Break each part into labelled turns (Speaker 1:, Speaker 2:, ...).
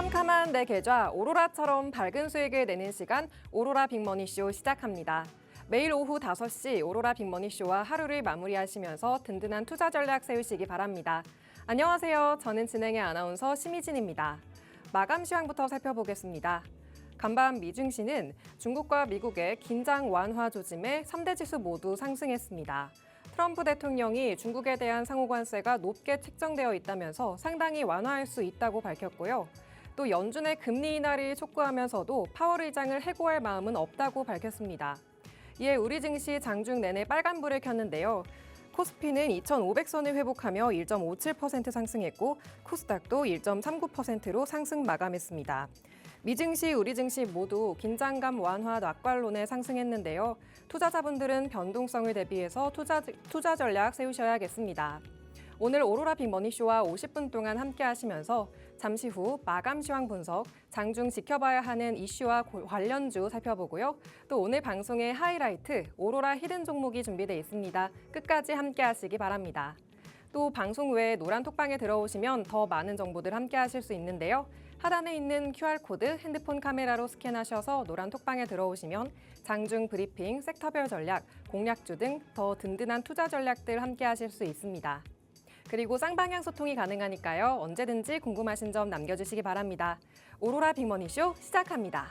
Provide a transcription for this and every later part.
Speaker 1: 캄캄한 내 계좌 오로라처럼 밝은 수익을 내는 시간 오로라 빅머니쇼 시작합니다. 매일 오후 5시 오로라 빅머니쇼와 하루를 마무리하시면서 든든한 투자 전략 세우시기 바랍니다. 안녕하세요. 저는 진행의 아나운서 심희진입니다. 마감 시황부터 살펴보겠습니다. 간밤 미증시는 중국과 미국의 긴장 완화 조짐에 3대 지수 모두 상승했습니다. 트럼프 대통령이 중국에 대한 상호관세가 높게 책정되어 있다면서 상당히 완화할 수 있다고 밝혔고요. 또 연준의 금리 인하를 촉구하면서도 파월 의장을 해고할 마음은 없다고 밝혔습니다. 이에 우리 증시 장중 내내 빨간불을 켰는데요. 코스피는 2,500선을 회복하며 1.57% 상승했고 코스닥도 1.39%로 상승 마감했습니다. 미증시, 우리 증시 모두 긴장감 완화 낙관론에 상승했는데요. 투자자분들은 변동성을 대비해서 투자 전략 세우셔야겠습니다. 오늘 오로라 빅머니쇼와 50분 동안 함께 하시면서 잠시 후 마감 시황 분석, 장중 지켜봐야 하는 이슈와 관련주 살펴보고요. 또 오늘 방송의 하이라이트, 오로라 히든 종목이 준비되어 있습니다. 끝까지 함께 하시기 바랍니다. 또 방송 외에 노란 톡방에 들어오시면 더 많은 정보들 함께 하실 수 있는데요. 하단에 있는 QR코드 핸드폰 카메라로 스캔하셔서 노란 톡방에 들어오시면 장중 브리핑, 섹터별 전략, 공략주 등 더 든든한 투자 전략들 함께 하실 수 있습니다. 그리고 쌍방향 소통이 가능하니까요. 언제든지 궁금하신 점 남겨주시기 바랍니다. 오로라 빅머니쇼 시작합니다.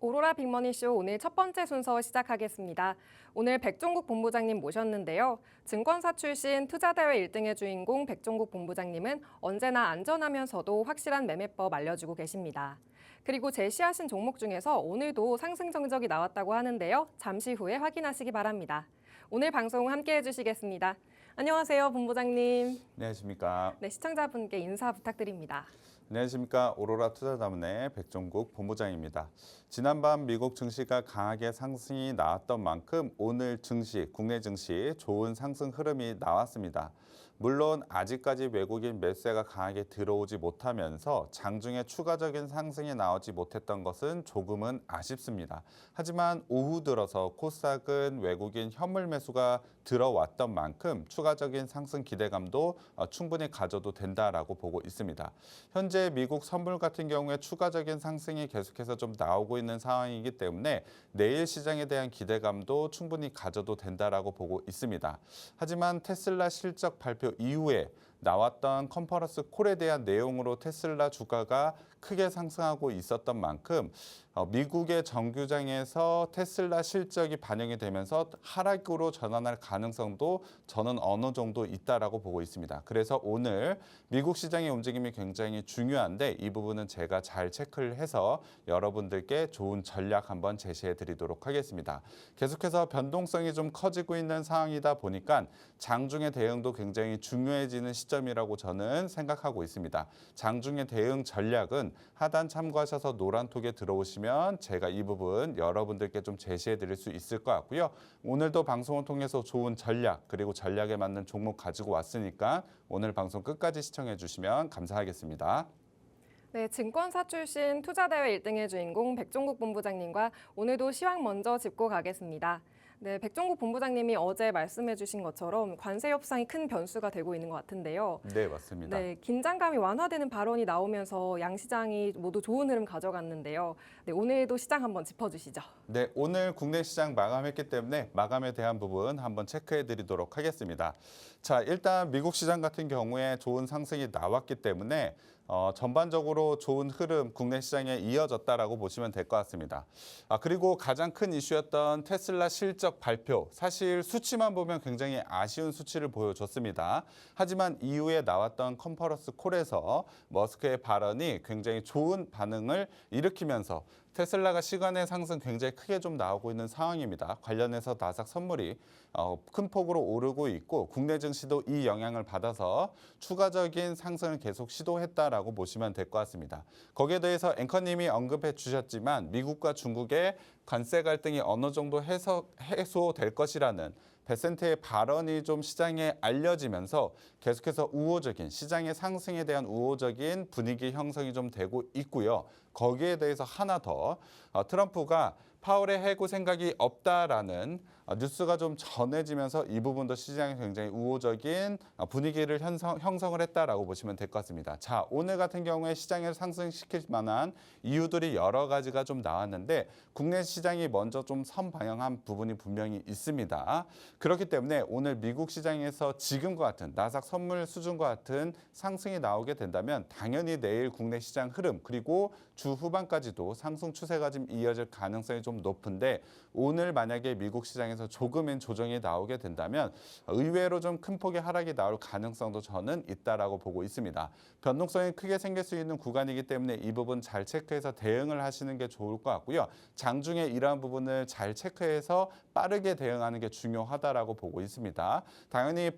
Speaker 1: 오로라 빅머니쇼 오늘 첫 번째 순서 시작하겠습니다. 오늘 백종국 본부장님 모셨는데요. 증권사 출신 투자대회 1등의 주인공 백종국 본부장님은 언제나 안전하면서도 확실한 매매법 알려주고 계십니다. 그리고 제시하신 종목 중에서 오늘도 상승 정적이 나왔다고 하는데요. 잠시 후에 확인하시기 바랍니다. 오늘 방송 함께해 주시겠습니다. 안녕하세요, 본부장님.
Speaker 2: 안녕하십니까.
Speaker 1: 네, 시청자분께 인사 부탁드립니다.
Speaker 2: 안녕하십니까. 오로라 투자자문의 백종국 본부장입니다. 지난밤 미국 증시가 강하게 상승이 나왔던 만큼 오늘 증시, 국내 증시 좋은 상승 흐름이 나왔습니다. 물론 아직까지 외국인 매수세가 강하게 들어오지 못하면서 장중에 추가적인 상승이 나오지 못했던 것은 조금은 아쉽습니다. 하지만 오후 들어서 코스닥은 외국인 현물 매수가 들어왔던 만큼 추가적인 상승 기대감도 충분히 가져도 된다라고 보고 있습니다. 현재 미국 선물 같은 경우에 추가적인 상승이 계속해서 좀 나오고 있는 상황이기 때문에 내일 시장에 대한 기대감도 충분히 가져도 된다라고 보고 있습니다. 하지만 테슬라 실적 발표 이후에 나왔던 컨퍼런스 콜에 대한 내용으로 테슬라 주가가 크게 상승하고 있었던 만큼 미국의 정규장에서 테슬라 실적이 반영이 되면서 하락으로 전환할 가능성도 저는 어느 정도 있다라고 보고 있습니다. 그래서 오늘 미국 시장의 움직임이 굉장히 중요한데 이 부분은 제가 잘 체크를 해서 여러분들께 좋은 전략 한번 제시해 드리도록 하겠습니다. 계속해서 변동성이 좀 커지고 있는 상황이다 보니까 장중의 대응도 굉장히 중요해지는 시점이라고 저는 생각하고 있습니다. 장중의 대응 전략은 하단 참고하셔서 노란톡에 들어오시면 제가 이 부분 여러분들께 좀 제시해 드릴 수 있을 것 같고요. 오늘도 방송을 통해서 좋은 전략 그리고 전략에 맞는 종목 가지고 왔으니까 오늘 방송 끝까지 시청해 주시면 감사하겠습니다.
Speaker 1: 네, 증권사 출신 투자대회 1등의 주인공 백종국 본부장님과 오늘도 시황 먼저 짚고 가겠습니다. 네, 백종국 본부장님이 어제 말씀해 주신 것처럼 관세 협상이 큰 변수가 되고 있는 것 같은데요.
Speaker 2: 네, 맞습니다.
Speaker 1: 네, 긴장감이 완화되는 발언이 나오면서 양시장이 모두 좋은 흐름 가져갔는데요. 네, 오늘도 시장 한번 짚어주시죠.
Speaker 2: 네, 오늘 국내 시장 마감했기 때문에 마감에 대한 부분 한번 체크해 드리도록 하겠습니다. 자, 일단 미국 시장 같은 경우에 좋은 상승이 나왔기 때문에 전반적으로 좋은 흐름 국내 시장에 이어졌다라고 보시면 될 것 같습니다. 그리고 가장 큰 이슈였던 테슬라 실적 발표. 사실 수치만 보면 굉장히 아쉬운 수치를 보여줬습니다. 하지만 이후에 나왔던 컨퍼런스 콜에서 머스크의 발언이 굉장히 좋은 반응을 일으키면서 테슬라가 시간의 상승 굉장히 크게 좀 나오고 있는 상황입니다. 관련해서 나스닥 선물이 큰 폭으로 오르고 있고 국내 증시도 이 영향을 받아서 추가적인 상승을 계속 시도했다라고 보시면 될 것 같습니다. 거기에 대해서 앵커님이 언급해 주셨지만 미국과 중국의 관세 갈등이 어느 정도 해소될 것이라는 베센트의 발언이 좀 시장에 알려지면서 계속해서 우호적인 시장의 상승에 대한 우호적인 분위기 형성이 좀 되고 있고요. 거기에 대해서 하나 더 트럼프가 파월의 해고 생각이 없다라는 뉴스가 좀 전해지면서 이 부분도 시장에 굉장히 우호적인 분위기를 형성을 했다라고 보시면 될 것 같습니다. 자, 오늘 같은 경우에 시장을 상승시킬 만한 이유들이 여러 가지가 좀 나왔는데 국내 시장이 먼저 좀 선방향한 부분이 분명히 있습니다. 그렇기 때문에 오늘 미국 시장에서 지금과 같은 나스닥 선물 수준과 같은 상승이 나오게 된다면 당연히 내일 국내 시장 흐름 그리고 주 후반까지도 상승 추세가 좀 이어질 가능성이 좀 높은데 오늘 만약에 미국 시장에서 조금은 조정이 나오게 된다면 의외로 좀 큰 폭의 하락이 나올 가능성도 저는 있다라고 보고 있습니다. 변동성이 크게 생길 수 있는 구간이기 때문에 이 부분 잘 체크해서 대응을 하시는 게 좋을 것 같고요. 장중에 이러한 부분을 잘 체크해서 빠르게 대응하는 게 중요하다라고 보고 있습니다. 당연히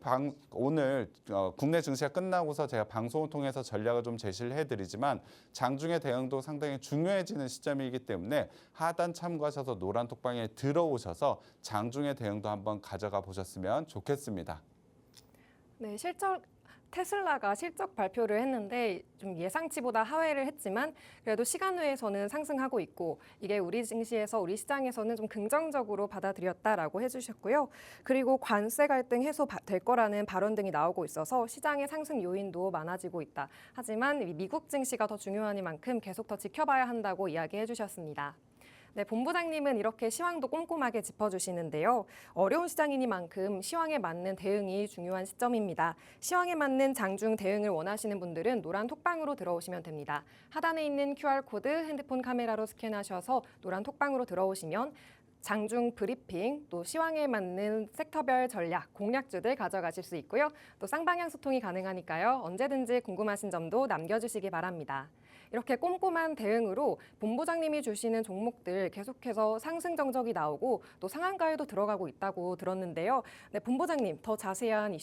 Speaker 2: 오늘 국내 증시가 끝나고서 제가 방송을 통해서 전략을 좀 제시를 해드리지만 장중의 대응도 상당히 중요해지는 시점이기 때문에 하단 참고하셔서 노란 톡방에 들어오셔서 장중의 대응도 한번 가져가 보셨으면 좋겠습니다.
Speaker 1: 네, 테슬라가 실적 발표를 했는데 좀 예상치보다 하회를 했지만 그래도 시간 외에서는 상승하고 있고 이게 우리 증시에서 우리 시장에서는 좀 긍정적으로 받아들였다라고 해주셨고요. 그리고 관세 갈등 해소될 거라는 발언 등이 나오고 있어서 시장의 상승 요인도 많아지고 있다. 하지만 미국 증시가 더 중요하니만큼 계속 더 지켜봐야 한다고 이야기해 주셨습니다. 네, 본부장님은 이렇게 시황도 꼼꼼하게 짚어주시는데요. 어려운 시장이니만큼 시황에 맞는 대응이 중요한 시점입니다. 시황에 맞는 장중 대응을 원하시는 분들은 노란 톡방으로 들어오시면 됩니다. 하단에 있는 QR코드 핸드폰 카메라로 스캔하셔서 노란 톡방으로 들어오시면 장중 브리핑, 또 시황에 맞는 섹터별 전략, 공략주들 가져가실 수 있고요. 또 쌍방향 소통이 가능하니까요. 언제든지 궁금하신 점도 남겨주시기 바랍니다. 이렇게 꼼꼼한 대응으로 본부장님이 주시는 종목들 계속해서 상승 정적이 나오고 또 상한가에도 들어가고 있다고 들었는데요. 네, 본부장님 더 자세한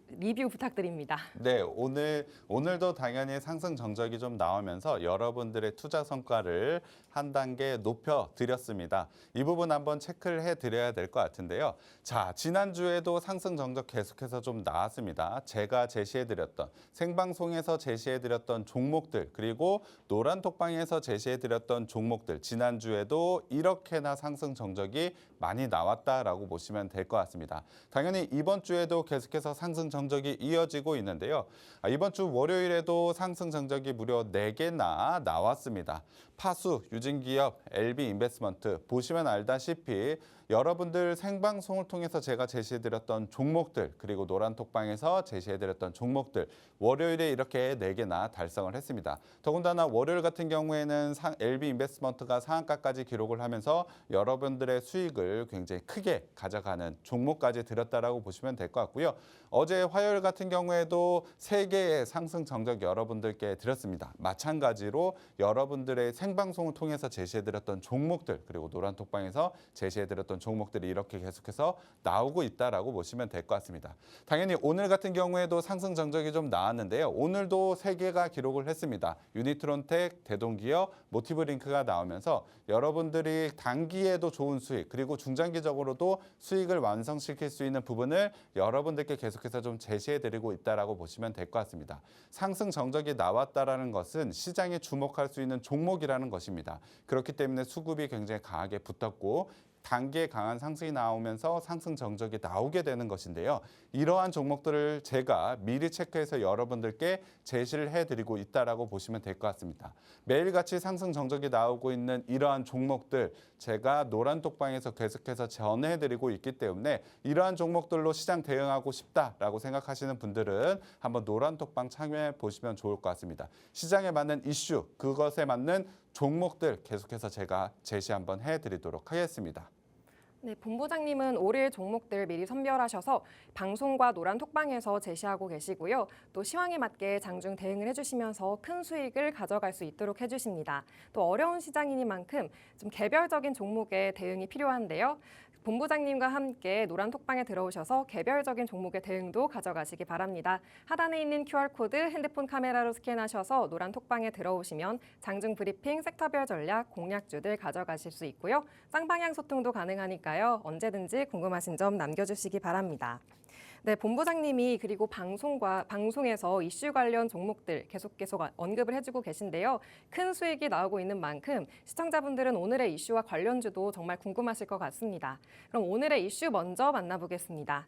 Speaker 1: 리뷰 부탁드립니다.
Speaker 2: 네, 오늘도 당연히 상승 정적이 좀 나오면서 여러분들의 투자 성과를 한 단계 높여 드렸습니다. 이 부분 한번 체크를 해 드려야 될 것 같은데요. 자, 지난주에도 상승 정적 계속해서 좀 나왔습니다. 제가 제시해 드렸던 생방송에서 제시해 드렸던 종목들 그리고 노란 톡방에서 제시해 드렸던 종목들 지난주에도 이렇게나 상승 정적이 많이 나왔다라고 보시면 될 것 같습니다. 당연히 이번 주에도 계속해서 상승 정적이 이어지고 있는데요. 이번 주 월요일에도 상승 정적이 무려 4개나 나왔습니다. 파수, 유진기업, LB인베스트먼트 보시면 알다시피 여러분들 생방송을 통해서 제가 제시해드렸던 종목들 그리고 노란톡방에서 제시해드렸던 종목들 월요일에 이렇게 4개나 달성을 했습니다. 더군다나 월요일 같은 경우에는 LB인베스트먼트가 상한가까지 기록을 하면서 여러분들의 수익을 굉장히 크게 가져가는 종목까지 드렸다라고 보시면 될 것 같고요. 어제 화요일 같은 경우에도 3개의 상승 정적 여러분들께 드렸습니다. 마찬가지로 여러분들의 생방송을 통해서 제시해드렸던 종목들 그리고 노란톡방에서 제시해드렸던 종목들이 이렇게 계속해서 나오고 있다라고 보시면 될 것 같습니다. 당연히 오늘 같은 경우에도 상승 정적이 좀 나왔는데요. 오늘도 3개가 기록을 했습니다. 유니트론텍, 대동기업, 모티브링크가 나오면서 여러분들이 단기에도 좋은 수익 그리고 중장기적으로도 수익을 완성시킬 수 있는 부분을 여러분들께 계속해서 좀 제시해드리고 있다라고 보시면 될 것 같습니다. 상승 정적이 나왔다라는 것은 시장에 주목할 수 있는 종목이라는 것입니다. 그렇기 때문에 수급이 굉장히 강하게 붙었고 단기에 강한 상승이 나오면서 상승 정적이 나오게 되는 것인데요. 이러한 종목들을 제가 미리 체크해서 여러분들께 제시를 해드리고 있다라고 보시면 될 것 같습니다. 매일같이 상승 정적이 나오고 있는 이러한 종목들 제가 노란톡방에서 계속해서 전해드리고 있기 때문에 이러한 종목들로 시장 대응하고 싶다라고 생각하시는 분들은 한번 노란톡방 참여해 보시면 좋을 것 같습니다. 시장에 맞는 이슈, 그것에 맞는 종목들 계속해서 제가 제시 한번 해드리도록 하겠습니다.
Speaker 1: 네, 본부장님은 올해 종목들 미리 선별하셔서 방송과 노란톡방에서 제시하고 계시고요. 또 시황에 맞게 장중 대응을 해주시면서 큰 수익을 가져갈 수 있도록 해주십니다. 또 어려운 시장이니만큼 좀 개별적인 종목에 대응이 필요한데요. 본부장님과 함께 노란톡방에 들어오셔서 개별적인 종목의 대응도 가져가시기 바랍니다. 하단에 있는 QR코드 핸드폰 카메라로 스캔하셔서 노란톡방에 들어오시면 장중 브리핑, 섹터별 전략, 공략주들 가져가실 수 있고요. 쌍방향 소통도 가능하니까요. 언제든지 궁금하신 점 남겨주시기 바랍니다. 네, 본부장님이 그리고 방송에서 이슈 관련 종목들 계속 언급을 해주고 계신데요. 큰 수익이 나오고 있는 만큼 시청자분들은 오늘의 이슈와 관련주도 정말 궁금하실 것 같습니다. 그럼 오늘의 이슈 먼저 만나보겠습니다.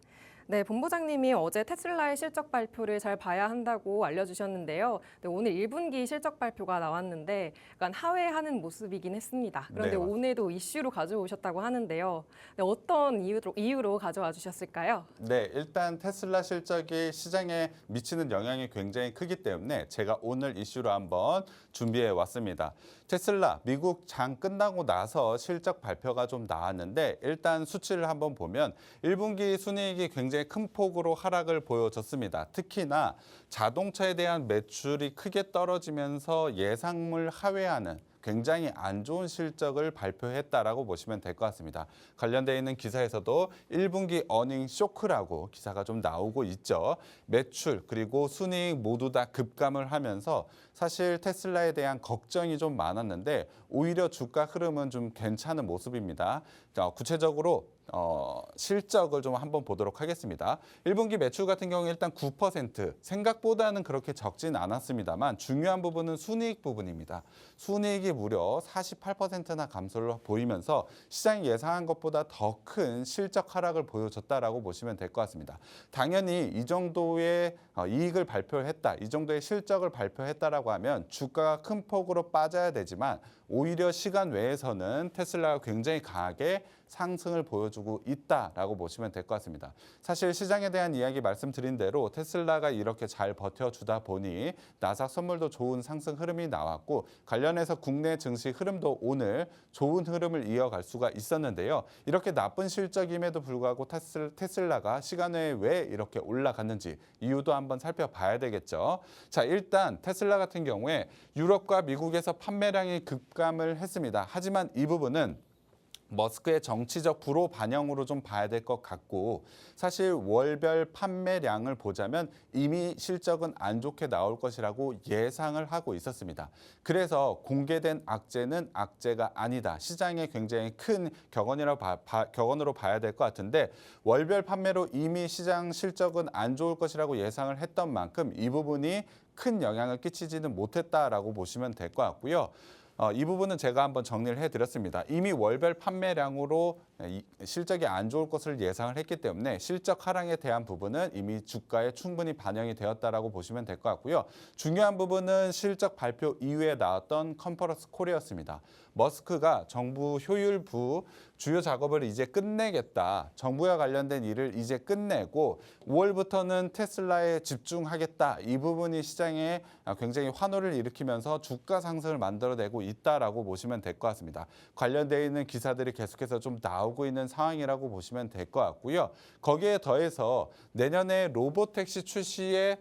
Speaker 1: 네, 본부장님이 어제 테슬라의 실적 발표를 잘 봐야 한다고 알려주셨는데요. 네, 오늘 1분기 실적 발표가 나왔는데 약간 하회하는 모습이긴 했습니다. 그런데
Speaker 2: 네,
Speaker 1: 오늘도 이슈로 가져오셨다고 하는데요. 네, 어떤 이유로 가져와 주셨을까요?
Speaker 2: 네, 일단 테슬라 실적이 시장에 미치는 영향이 굉장히 크기 때문에 제가 오늘 이슈로 한번 준비해 왔습니다. 테슬라 미국 장 끝나고 나서 실적 발표가 좀 나왔는데 일단 수치를 한번 보면 1분기 순이익이 굉장히 큰 폭으로 하락을 보여줬습니다. 특히나 자동차에 대한 매출이 크게 떨어지면서 예상을 하회하는 굉장히 안 좋은 실적을 발표했다라고 보시면 될 것 같습니다. 관련되어 있는 기사에서도 1분기 어닝 쇼크라고 기사가 좀 나오고 있죠. 매출 그리고 순이익 모두 다 급감을 하면서 사실 테슬라에 대한 걱정이 좀 많았는데 오히려 주가 흐름은 좀 괜찮은 모습입니다. 구체적으로 실적을 좀 한번 보도록 하겠습니다. 1분기 매출 같은 경우 일단 9% 생각보다는 그렇게 적진 않았습니다만 중요한 부분은 순이익 부분입니다. 순이익이 무려 48%나 감소를 보이면서 시장이 예상한 것보다 더 큰 실적 하락을 보여줬다라고 보시면 될 것 같습니다. 당연히 이 정도의 이익을 발표했다, 이 정도의 실적을 발표했다라고 하면 주가가 큰 폭으로 빠져야 되지만 오히려 시간 외에서는 테슬라가 굉장히 강하게 상승을 보여주고 있다라고 보시면 될 것 같습니다. 사실 시장에 대한 이야기 말씀드린 대로 테슬라가 이렇게 잘 버텨주다 보니 나스닥 선물도 좋은 상승 흐름이 나왔고 관련해서 국내 증시 흐름도 오늘 좋은 흐름을 이어갈 수가 있었는데요. 이렇게 나쁜 실적임에도 불구하고 테슬라가 시간 외에 왜 이렇게 올라갔는지 이유도 한번 살펴봐야 되겠죠. 자, 일단 테슬라 같은 경우에 유럽과 미국에서 판매량이 급감을 했습니다. 하지만 이 부분은 머스크의 정치적 불호 반영으로 좀 봐야 될 것 같고 사실 월별 판매량을 보자면 이미 실적은 안 좋게 나올 것이라고 예상을 하고 있었습니다. 그래서 공개된 악재는 악재가 아니다. 시장에 굉장히 큰 격언으로 봐야 될 것 같은데 월별 판매로 이미 시장 실적은 안 좋을 것이라고 예상을 했던 만큼 이 부분이 큰 영향을 끼치지는 못했다라고 보시면 될 것 같고요. 이 부분은 제가 한번 정리를 해드렸습니다. 이미 월별 판매량으로 실적이 안 좋을 것을 예상을 했기 때문에 실적 하락에 대한 부분은 이미 주가에 충분히 반영이 되었다라고 보시면 될 것 같고요. 중요한 부분은 실적 발표 이후에 나왔던 컨퍼런스 콜이었습니다. 머스크가 정부 효율부 주요 작업을 이제 끝내겠다. 정부와 관련된 일을 이제 끝내고 5월부터는 테슬라에 집중하겠다. 이 부분이 시장에 굉장히 환호를 일으키면서 주가 상승을 만들어내고 있다라고 보시면 될 것 같습니다. 관련되어 있는 기사들이 계속해서 좀 나오고 있는 상황이라고 보시면 될 것 같고요. 거기에 더해서 내년에 로보택시 출시에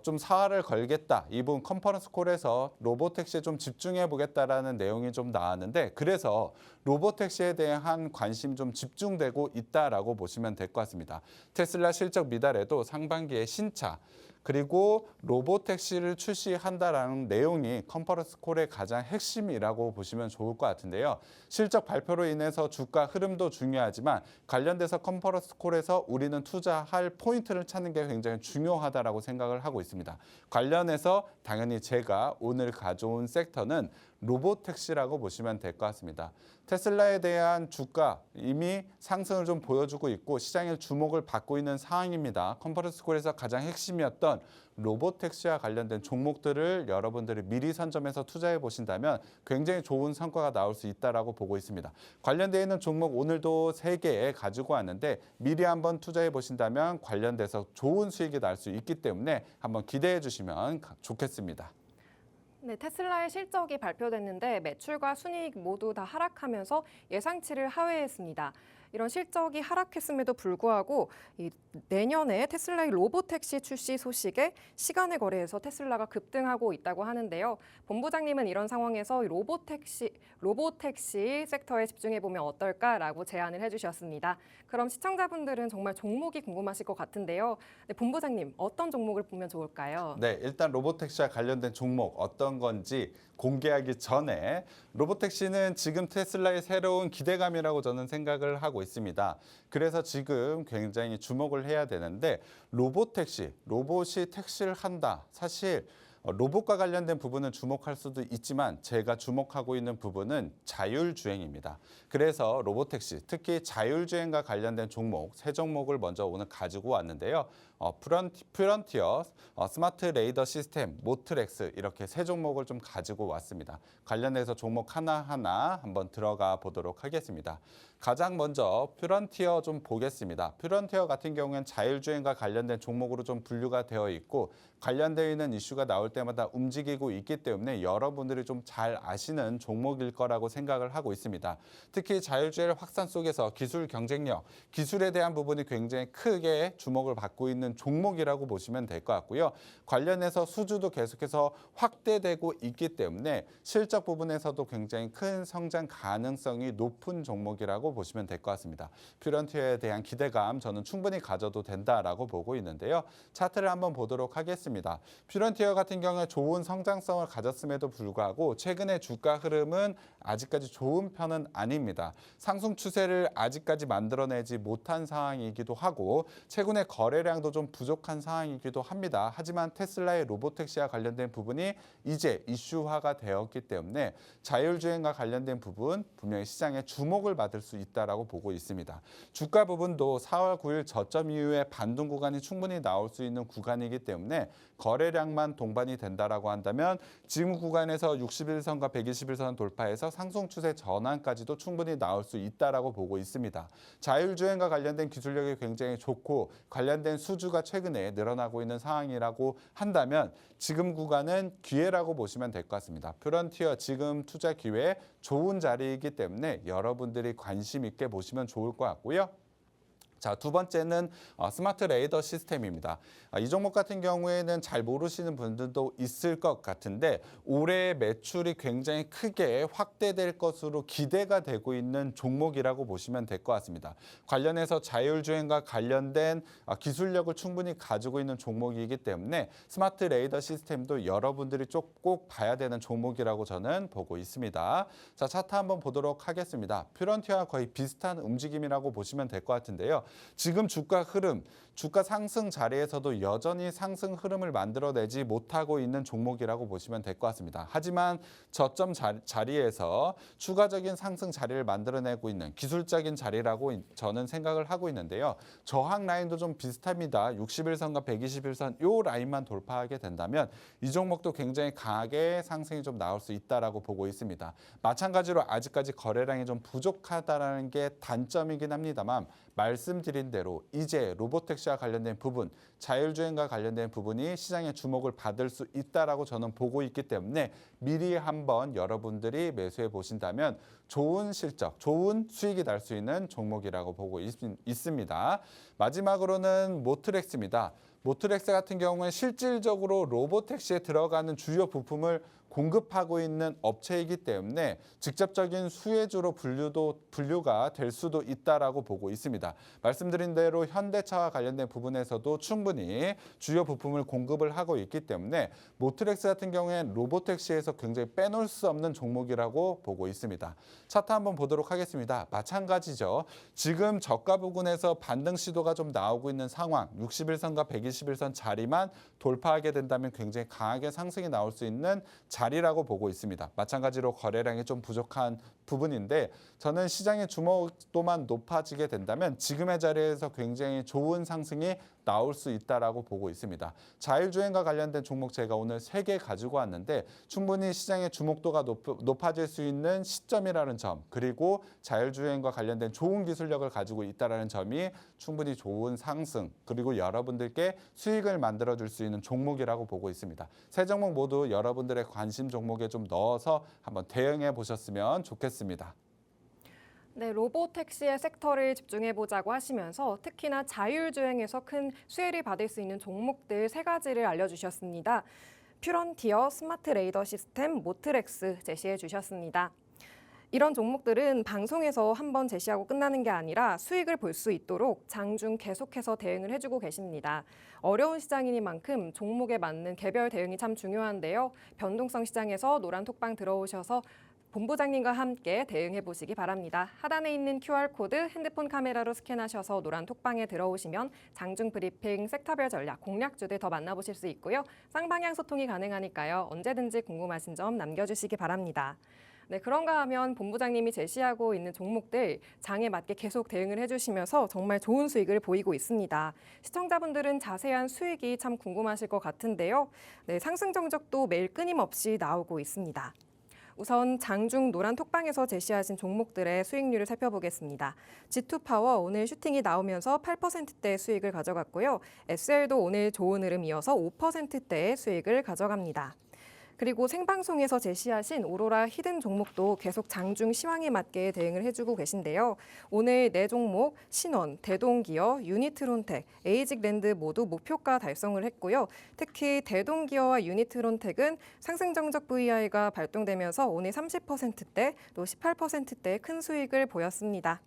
Speaker 2: 좀 사활을 걸겠다. 이번 컨퍼런스 콜에서 로보택시에 좀 집중해 보겠다라는 내용이 좀 나왔는데 그래서 로보택시에 대한 관심이 좀 집중되고 있다라고 보시면 될 것 같습니다. 테슬라 실적 미달에도 상반기에 신차 그리고 로보택시를 출시한다라는 내용이 컨퍼런스 콜의 가장 핵심이라고 보시면 좋을 것 같은데요. 실적 발표로 인해서 주가 흐름도 중요하지만 관련돼서 컨퍼런스 콜에서 우리는 투자할 포인트를 찾는 게 굉장히 중요하다라고 생각을 하고 있습니다. 관련해서 당연히 제가 오늘 가져온 섹터는 로보택시라고 보시면 될 것 같습니다. 테슬라에 대한 주가 이미 상승을 좀 보여주고 있고 시장의 주목을 받고 있는 상황입니다. 컨퍼런스 콜에서 가장 핵심이었던 로보택시와 관련된 종목들을 여러분들이 미리 선점해서 투자해 보신다면 굉장히 좋은 성과가 나올 수 있다라고 보고 있습니다. 관련되어 있는 종목 오늘도 3개 가지고 왔는데 미리 한번 투자해 보신다면 관련돼서 좋은 수익이 날 수 있기 때문에 한번 기대해 주시면 좋겠습니다.
Speaker 1: 네, 테슬라의 실적이 발표됐는데 매출과 순이익 모두 다 하락하면서 예상치를 하회했습니다. 이런 실적이 하락했음에도 불구하고 내년에 테슬라의 로보택시 출시 소식에 시간의 거래에서 테슬라가 급등하고 있다고 하는데요. 본부장님은 이런 상황에서 로보택시 섹터에 집중해보면 어떨까라고 제안을 해주셨습니다. 그럼 시청자분들은 정말 종목이 궁금하실 것 같은데요. 네, 본부장님 어떤 종목을 보면 좋을까요?
Speaker 2: 네, 일단 로보택시와 관련된 종목 어떤 건지 공개하기 전에 로보택시는 지금 테슬라의 새로운 기대감이라고 저는 생각을 하고 있습니다. 그래서 지금 굉장히 주목을 해야 되는데 로봇이 택시를 한다. 사실 로봇과 관련된 부분은 주목할 수도 있지만 제가 주목하고 있는 부분은 자율주행입니다. 그래서 로보택시, 특히 자율주행과 관련된 종목, 세 종목을 먼저 오늘 가지고 왔는데요. 프런티어, 스마트 레이더 시스템, 모트렉스 이렇게 세 종목을 좀 가지고 왔습니다. 관련해서 종목 하나하나 한번 들어가 보도록 하겠습니다. 가장 먼저 프런티어 좀 보겠습니다. 프런티어 같은 경우에는 자율주행과 관련된 종목으로 좀 분류가 되어 있고 관련되어 있는 이슈가 나올 때마다 움직이고 있기 때문에 여러분들이 좀 잘 아시는 종목일 거라고 생각을 하고 있습니다. 특히 자율주행 확산 속에서 기술 경쟁력, 기술에 대한 부분이 굉장히 크게 주목을 받고 있는 종목이라고 보시면 될 것 같고요. 관련해서 수주도 계속해서 확대되고 있기 때문에 실적 부분에서도 굉장히 큰 성장 가능성이 높은 종목이라고 보시면 될 것 같습니다. 퓨런티어에 대한 기대감 저는 충분히 가져도 된다라고 보고 있는데요. 차트를 한번 보도록 하겠습니다. 퓨런티어 같은 경우에 좋은 성장성을 가졌음에도 불구하고 최근의 주가 흐름은 아직까지 좋은 편은 아닙니다. 상승 추세를 아직까지 만들어내지 못한 상황이기도 하고 최근의 거래량도 좀 부족한 상황이기도 합니다. 하지만 테슬라의 로보택시와 관련된 부분이 이제 이슈화가 되었기 때문에 자율주행과 관련된 부분 분명히 시장에 주목을 받을 수 있다라고 보고 있습니다. 주가 부분도 4월 9일 저점 이후에 반등 구간이 충분히 나올 수 있는 구간이기 때문에 거래량만 동반이 된다라고 한다면 지금 구간에서 61선과 121선 돌파해서 상승 추세 전환까지도 충분히 나올 수 있다라고 보고 있습니다. 자율주행과 관련된 기술력이 굉장히 좋고 관련된 수주가 최근에 늘어나고 있는 상황이라고 한다면 지금 구간은 기회라고 보시면 될 것 같습니다. 프런티어 지금 투자 기회 좋은 자리이기 때문에 여러분들이 관심 있게 보시면 좋을 것 같고요. 자, 두 번째는 스마트 레이더 시스템입니다. 이 종목 같은 경우에는 잘 모르시는 분들도 있을 것 같은데 올해 매출이 굉장히 크게 확대될 것으로 기대가 되고 있는 종목이라고 보시면 될 것 같습니다. 관련해서 자율주행과 관련된 기술력을 충분히 가지고 있는 종목이기 때문에 스마트 레이더 시스템도 여러분들이 꼭 봐야 되는 종목이라고 저는 보고 있습니다. 자, 차트 한번 보도록 하겠습니다. 퓨런티어와 거의 비슷한 움직임이라고 보시면 될 것 같은데요. 지금 주가 흐름, 주가 상승 자리에서도 여전히 상승 흐름을 만들어내지 못하고 있는 종목이라고 보시면 될 것 같습니다. 하지만 저점 자리에서 추가적인 상승 자리를 만들어내고 있는 기술적인 자리라고 저는 생각을 하고 있는데요. 저항 라인도 좀 비슷합니다. 61선과 121선 이 라인만 돌파하게 된다면 이 종목도 굉장히 강하게 상승이 좀 나올 수 있다라고 보고 있습니다. 마찬가지로 아직까지 거래량이 좀 부족하다라는 게 단점이긴 합니다만 말씀드린 대로 이제 로보택시와 관련된 부분, 자율주행과 관련된 부분이 시장의 주목을 받을 수 있다라고 저는 보고 있기 때문에 미리 한번 여러분들이 매수해 보신다면 좋은 실적, 좋은 수익이 날 수 있는 종목이라고 보고 있습니다. 마지막으로는 모트렉스입니다. 모트렉스 같은 경우에 실질적으로 로보택시에 들어가는 주요 부품을 공급하고 있는 업체이기 때문에 직접적인 수혜주로 분류가 될 수도 있다라고 보고 있습니다. 말씀드린 대로 현대차와 관련된 부분에서도 충분히 주요 부품을 공급을 하고 있기 때문에 모트렉스 같은 경우에는 로보택시에서 굉장히 빼놓을 수 없는 종목이라고 보고 있습니다. 차트 한번 보도록 하겠습니다. 마찬가지죠. 지금 저가 부근에서 반등 시도가 좀 나오고 있는 상황, 61선과 121선 자리만 돌파하게 된다면 굉장히 강하게 상승이 나올 수 있는 자리라고 보고 있습니다. 마찬가지로 거래량이 좀 부족한 부분인데 저는 시장의 주목도만 높아지게 된다면 지금의 자리에서 굉장히 좋은 상승이 나올 수 있다라고 보고 있습니다. 자율주행과 관련된 종목 제가 오늘 3개 가지고 왔는데 충분히 시장의 주목도가 높아질 수 있는 시점이라는 점, 그리고 자율주행과 관련된 좋은 기술력을 가지고 있다는 점이 충분히 좋은 상승, 그리고 여러분들께 수익을 만들어줄 수 있는 종목이라고 보고 있습니다. 세 종목 모두 여러분들의 관심 종목에 좀 넣어서 한번 대응해 보셨으면 좋겠습니다.
Speaker 1: 네, 로보택시의 섹터를 집중해보자고 하시면서 특히나 자율주행에서 큰 수혜를 받을 수 있는 종목들 3가지를 알려주셨습니다. 퓨런티어, 스마트 레이더 시스템, 모트렉스 제시해 주셨습니다. 이런 종목들은 방송에서 한번 제시하고 끝나는 게 아니라 수익을 볼 수 있도록 장중 계속해서 대응을 해주고 계십니다. 어려운 시장이니만큼 종목에 맞는 개별 대응이 참 중요한데요. 변동성 시장에서 노란 톡방 들어오셔서 본부장님과 함께 대응해 보시기 바랍니다. 하단에 있는 QR코드 핸드폰 카메라로 스캔하셔서 노란 톡방에 들어오시면 장중 브리핑, 섹터별 전략, 공략주들 더 만나보실 수 있고요. 쌍방향 소통이 가능하니까요. 언제든지 궁금하신 점 남겨주시기 바랍니다. 네, 그런가 하면 본부장님이 제시하고 있는 종목들 장에 맞게 계속 대응을 해주시면서 정말 좋은 수익을 보이고 있습니다. 시청자분들은 자세한 수익이 참 궁금하실 것 같은데요. 네, 상승 정적도 매일 끊임없이 나오고 있습니다. 우선 장중 노란 톡방에서 제시하신 종목들의 수익률을 살펴보겠습니다. G2파워 오늘 슈팅이 나오면서 8%대의 수익을 가져갔고요. SL도 오늘 좋은 흐름 이어서 5%대의 수익을 가져갑니다. 그리고 생방송에서 제시하신 오로라 히든 종목도 계속 장중 시황에 맞게 대응을 해주고 계신데요. 오늘 4종목 신원, 대동기어, 유니트론텍, 에이직랜드 모두 목표가 달성을 했고요. 특히 대동기어와 유니트론텍은 상승 정적 VI가 발동되면서 오늘 30%대, 또 18%대 큰 수익을 보였습니다.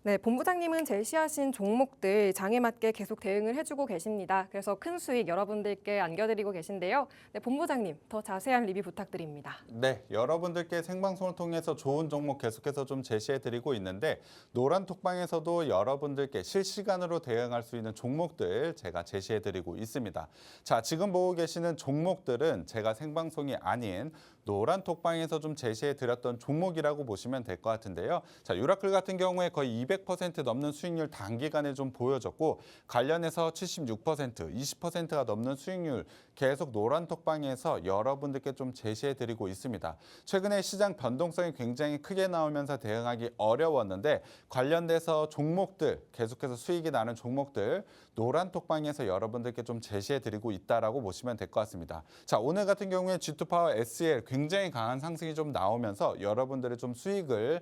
Speaker 1: 네, 본부장님은 제시하신 종목들 장에 맞게 계속 대응을 해주고 계십니다. 그래서 큰 수익 여러분들께 안겨드리고 계신데요. 네, 본부장님 더 자세한 리뷰 부탁드립니다.
Speaker 2: 네, 여러분들께 생방송을 통해서 좋은 종목 계속해서 좀 제시해드리고 있는데 노란 톡방에서도 여러분들께 실시간으로 대응할 수 있는 종목들 제가 제시해드리고 있습니다. 자, 지금 보고 계시는 종목들은 제가 생방송이 아닌 노란 톡방에서 좀 제시해드렸던 종목이라고 보시면 될 것 같은데요. 자, 유라클 같은 경우에 거의 200% 넘는 수익률 단기간에 좀 보여졌고 관련해서 76%, 20%가 넘는 수익률 계속 노란 톡방에서 여러분들께 좀 제시해드리고 있습니다. 최근에 시장 변동성이 굉장히 크게 나오면서 대응하기 어려웠는데 관련돼서 종목들, 계속해서 수익이 나는 종목들 노란 톡방에서 여러분들께 좀 제시해드리고 있다라고 보시면 될 것 같습니다. 자, 오늘 같은 경우에 G2파워 SL 굉장히 강한 상승이 좀 나오면서 여러분들의 좀 수익을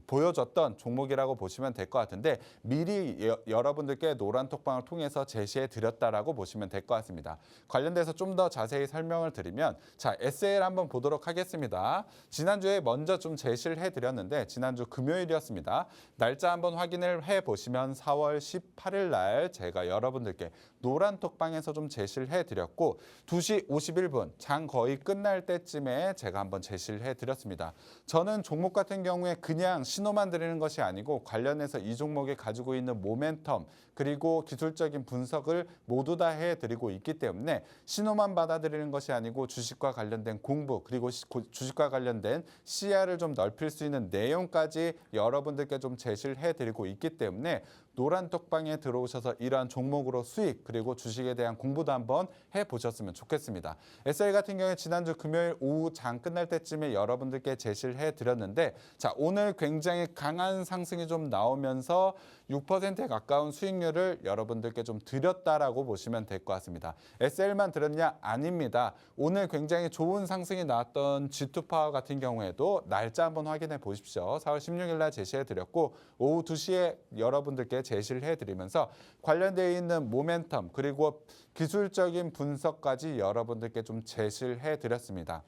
Speaker 2: 보여줬던 종목이라고 보시면 될 것 같은데 미리 여러분들께 노란 톡방을 통해서 제시해 드렸다라고 보시면 될 것 같습니다. 관련돼서 좀 더 자세히 설명을 드리면 자, SL 한번 보도록 하겠습니다. 지난주에 먼저 좀 제시를 해드렸는데 지난주 금요일이었습니다. 날짜 한번 확인을 해보시면 4월 18일 날 제가 여러분들께 노란 톡방에서 좀 제시를 해드렸고 2시 51분 장 거의 끝날 때쯤에 제가 한번 제시를 해드렸습니다. 저는 종목 같은 경우에 그냥 신호만 드리는 것이 아니고 관련해서 이 종목이 가지고 있는 모멘텀 그리고 기술적인 분석을 모두 다 해드리고 있기 때문에 신호만 받아들이는 것이 아니고 주식과 관련된 공부 그리고 주식과 관련된 시야를 좀 넓힐 수 있는 내용까지 여러분들께 좀 제시를 해드리고 있기 때문에 노란 톡방에 들어오셔서 이러한 종목으로 수익 그리고 주식에 대한 공부도 한번 해보셨으면 좋겠습니다. SL 같은 경우에 지난주 금요일 오후 장 끝날 때쯤에 여러분들께 제시를 해드렸는데 자 오늘 굉장히 강한 상승이 좀 나오면서 6%에 가까운 수익률을 여러분들께 좀 드렸다라고 보시면 될 것 같습니다. SL만 드렸냐? 아닙니다. 오늘 굉장히 좋은 상승이 나왔던 G2파워 같은 경우에도 날짜 한번 확인해 보십시오. 4월 16일 날 제시해 드렸고 오후 2시에 여러분들께 제시를 해드리면서 관련되어 있는 모멘텀 그리고 기술적인 분석까지 여러분들께 좀 제시를 해드렸습니다.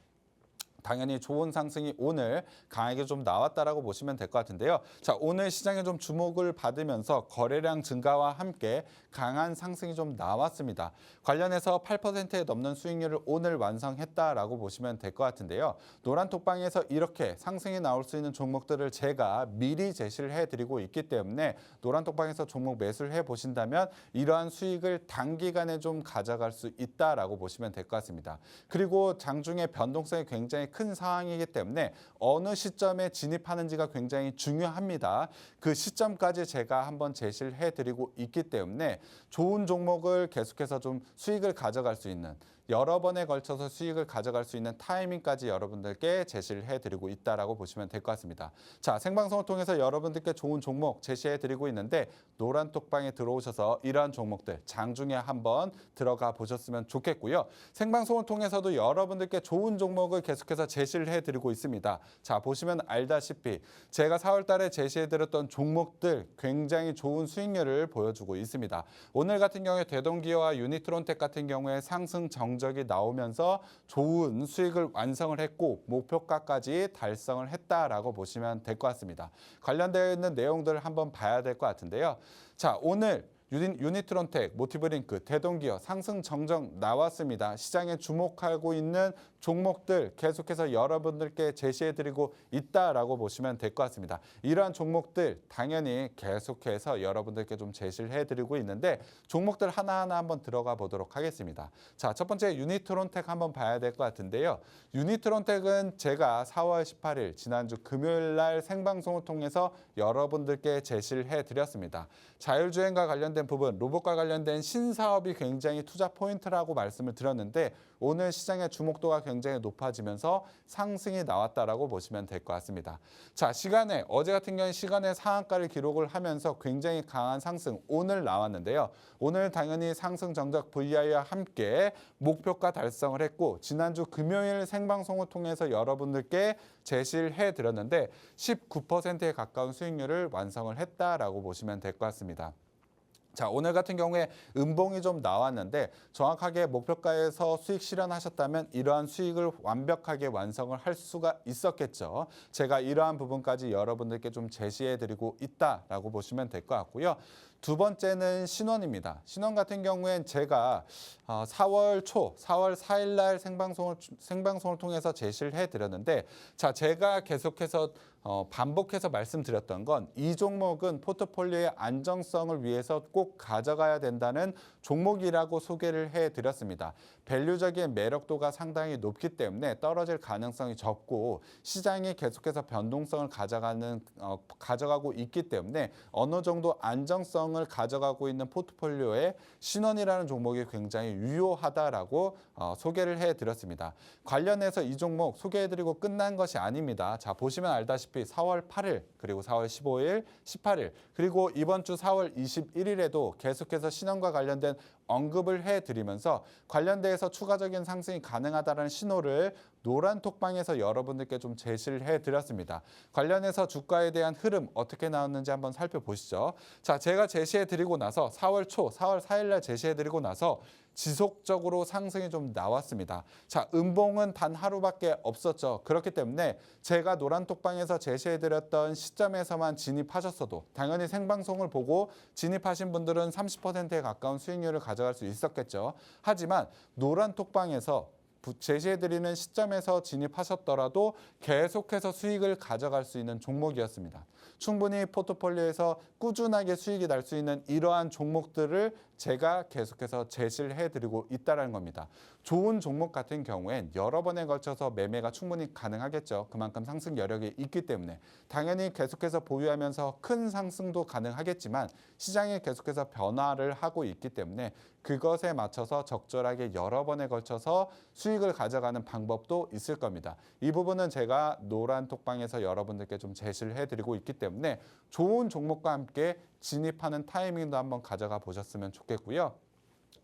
Speaker 2: 당연히 좋은 상승이 오늘 강하게 좀 나왔다라고 보시면 될 것 같은데요. 자, 오늘 시장에 좀 주목을 받으면서 거래량 증가와 함께 강한 상승이 좀 나왔습니다. 관련해서 8%에 넘는 수익률을 오늘 완성했다라고 보시면 될 것 같은데요. 노란 톡방에서 이렇게 상승이 나올 수 있는 종목들을 제가 미리 제시를 해드리고 있기 때문에 노란 톡방에서 종목 매수를 해보신다면 이러한 수익을 단기간에 좀 가져갈 수 있다라고 보시면 될 것 같습니다. 그리고 장중에 변동성이 굉장히 큰 상황이기 때문에 어느 시점에 진입하는지가 굉장히 중요합니다. 그 시점까지 제가 한번 제시를 해드리고 있기 때문에 좋은 종목을 계속해서 좀 수익을 가져갈 수 있는 여러 번에 걸쳐서 수익을 가져갈 수 있는 타이밍까지 여러분들께 제시를 해드리고 있다라고 보시면 될 것 같습니다. 자, 생방송을 통해서 여러분들께 좋은 종목 제시해드리고 있는데 노란 톡방에 들어오셔서 이러한 종목들 장중에 한번 들어가 보셨으면 좋겠고요. 생방송을 통해서도 여러분들께 좋은 종목을 계속해서 제시를 해드리고 있습니다. 자, 보시면 알다시피 제가 4월 달에 제시해드렸던 종목들 굉장히 좋은 수익률을 보여주고 있습니다. 오늘 같은 경우에 대동기어와 유니트론텍 같은 경우에 상승 정적이 나오면서 좋은 수익을 완성을 했고 목표가까지 달성을 했다라고 보시면 될 것 같습니다. 관련되어 있는 내용들을 한번 봐야 될 것 같은데요. 자, 오늘 유니트론텍, 모티브링크, 대동기어 상승 정적 나왔습니다. 시장에 주목하고 있는 종목들 계속해서 여러분들께 제시해드리고 있다라고 보시면 될 것 같습니다. 이러한 종목들 당연히 계속해서 여러분들께 좀 제시를 해드리고 있는데 종목들 하나하나 한번 들어가 보도록 하겠습니다. 자, 첫 번째 유니트론텍 한번 봐야 될 것 같은데요. 유니트론텍은 제가 4월 18일 지난주 금요일 날 생방송을 통해서 여러분들께 제시를 해드렸습니다. 자율주행과 관련된 부분, 로봇과 관련된 신사업이 굉장히 투자 포인트라고 말씀을 드렸는데 오늘 시장의 주목도가 굉장히 높아지면서 상승이 나왔다라고 보시면 될 것 같습니다. 자, 시간에 어제 같은 경우에 시간에 상한가를 기록을 하면서 굉장히 강한 상승 오늘 나왔는데요. 오늘 당연히 상승 정적 VI와 함께 목표가 달성을 했고 지난주 금요일 생방송을 통해서 여러분들께 제시를 해드렸는데 19%에 가까운 수익률을 완성을 했다라고 보시면 될 것 같습니다. 자, 오늘 같은 경우에 음봉이 좀 나왔는데 정확하게 목표가에서 수익 실현하셨다면 이러한 수익을 완벽하게 완성을 할 수가 있었겠죠. 제가 이러한 부분까지 여러분들께 좀 제시해드리고 있다라고 보시면 될 것 같고요. 두 번째는 신원입니다. 신원 같은 경우엔 제가 4월 4일 날 생방송을 통해서 제시를 해드렸는데 자, 제가 계속해서 반복해서 말씀드렸던 건 이 종목은 포트폴리오의 안정성을 위해서 꼭 가져가야 된다는 종목이라고 소개를 해드렸습니다. 밸류적인 매력도가 상당히 높기 때문에 떨어질 가능성이 적고 시장이 계속해서 변동성을 가져가고 있기 때문에 어느 정도 안정성을 가져가고 있는 포트폴리오에 신원이라는 종목이 굉장히 유효하다라고 소개를 해드렸습니다. 관련해서 이 종목 소개해드리고 끝난 것이 아닙니다. 자, 보시면 알다시피 4월 8일 그리고 4월 15일, 18일 그리고 이번 주 4월 21일에도 계속해서 신원과 관련된 언급을 해드리면서 관련돼서 추가적인 상승이 가능하다는 신호를 노란 톡방에서 여러분들께 좀 제시를 해드렸습니다. 관련해서 주가에 대한 흐름 어떻게 나왔는지 한번 살펴보시죠. 자, 제가 제시해드리고 나서 4월 4일 날 제시해드리고 나서 지속적으로 상승이 좀 나왔습니다. 자, 음봉은 단 하루밖에 없었죠. 그렇기 때문에 제가 노란 톡방에서 제시해드렸던 시점에서만 진입하셨어도 당연히 생방송을 보고 진입하신 분들은 30%에 가까운 수익률을 가져갈 수 있었겠죠. 하지만 노란 톡방에서 제시해드리는 시점에서 진입하셨더라도 계속해서 수익을 가져갈 수 있는 종목이었습니다. 충분히 포트폴리오에서 꾸준하게 수익이 날 수 있는 이러한 종목들을 제가 계속해서 제시를 해드리고 있다는 겁니다. 좋은 종목 같은 경우엔 여러 번에 걸쳐서 매매가 충분히 가능하겠죠. 그만큼 상승 여력이 있기 때문에 당연히 계속해서 보유하면서 큰 상승도 가능하겠지만 시장이 계속해서 변화를 하고 있기 때문에 그것에 맞춰서 적절하게 여러 번에 걸쳐서 수익을 가져가는 방법도 있을 겁니다. 이 부분은 제가 노란 톡방에서 여러분들께 좀 제시를 해드리고 있기 때문에 좋은 종목과 함께 진입하는 타이밍도 한번 가져가 보셨으면 좋겠고요.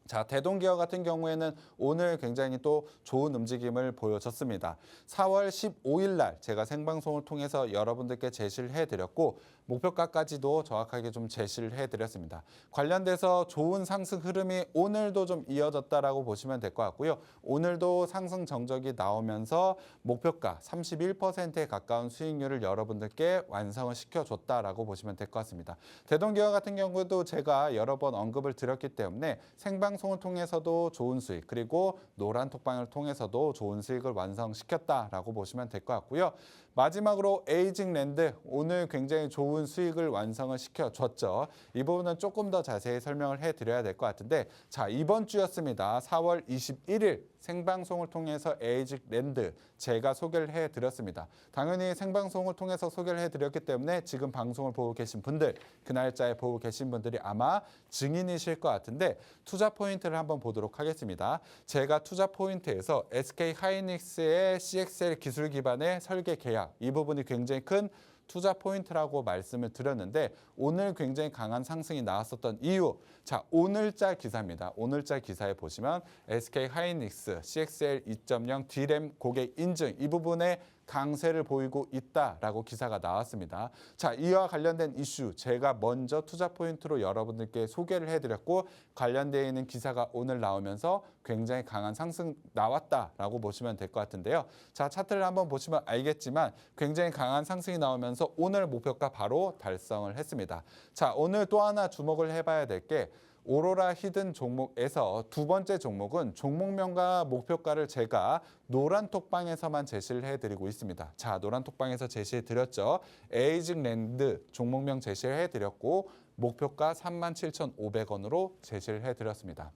Speaker 2: 자, 대동기업 같은 경우에는 오늘 굉장히 또 좋은 움직임을 보여줬습니다. 4월 15일 날 제가 생방송을 통해서 여러분들께 제시를 해드렸고 목표가까지도 정확하게 좀 제시를 해드렸습니다. 관련돼서 좋은 상승 흐름이 오늘도 좀 이어졌다라고 보시면 될 것 같고요. 오늘도 상승 정적이 나오면서 목표가 31%에 가까운 수익률을 여러분들께 완성을 시켜줬다라고 보시면 될 것 같습니다. 대동기업 같은 경우도 제가 여러 번 언급을 드렸기 때문에 생방송을 통해서도 좋은 수익, 그리고 노란 톡방을 통해서도 좋은 수익을 완성시켰다라고 보시면 될 것 같고요. 마지막으로 에이징랜드 오늘 굉장히 좋은 수익을 완성을 시켜줬죠. 이 부분은 조금 더 자세히 설명을 해드려야 될 것 같은데, 자, 이번 주였습니다. 4월 21일 생방송을 통해서 에이징랜드 제가 소개를 해드렸습니다. 당연히 생방송을 통해서 소개를 해드렸기 때문에 지금 방송을 보고 계신 분들, 그 날짜에 보고 계신 분들이 아마 증인이실 것 같은데 투자 포인트를 한번 보도록 하겠습니다. 제가 투자 포인트에서 SK 하이닉스의 CXL 기술 기반의 설계 계약, 이 부분이 굉장히 큰 투자 포인트라고 말씀을 드렸는데 오늘 굉장히 강한 상승이 나왔었던 이유, 자, 오늘자 기사입니다. 오늘자 기사에 보시면 SK 하이닉스 CXL 2.0 D램 고객 인증 이 부분에 강세를 보이고 있다라고 기사가 나왔습니다. 자, 이와 관련된 이슈 제가 먼저 투자 포인트로 여러분들께 소개를 해드렸고 관련되어 있는 기사가 오늘 나오면서 굉장히 강한 상승 나왔다라고 보시면 될 것 같은데요. 자, 차트를 한번 보시면 알겠지만 굉장히 강한 상승이 나오면서 오늘 목표가 바로 달성을 했습니다. 자, 오늘 또 하나 주목을 해봐야 될 게 오로라 히든 종목에서 두 번째 종목은 종목명과 목표가를 제가 노란 톡방에서만 제시를 해드리고 있습니다. 자, 노란 톡방에서 제시해드렸죠. 에이징랜드 종목명 제시를 해드렸고 목표가 37,500원으로 제시를 해드렸습니다.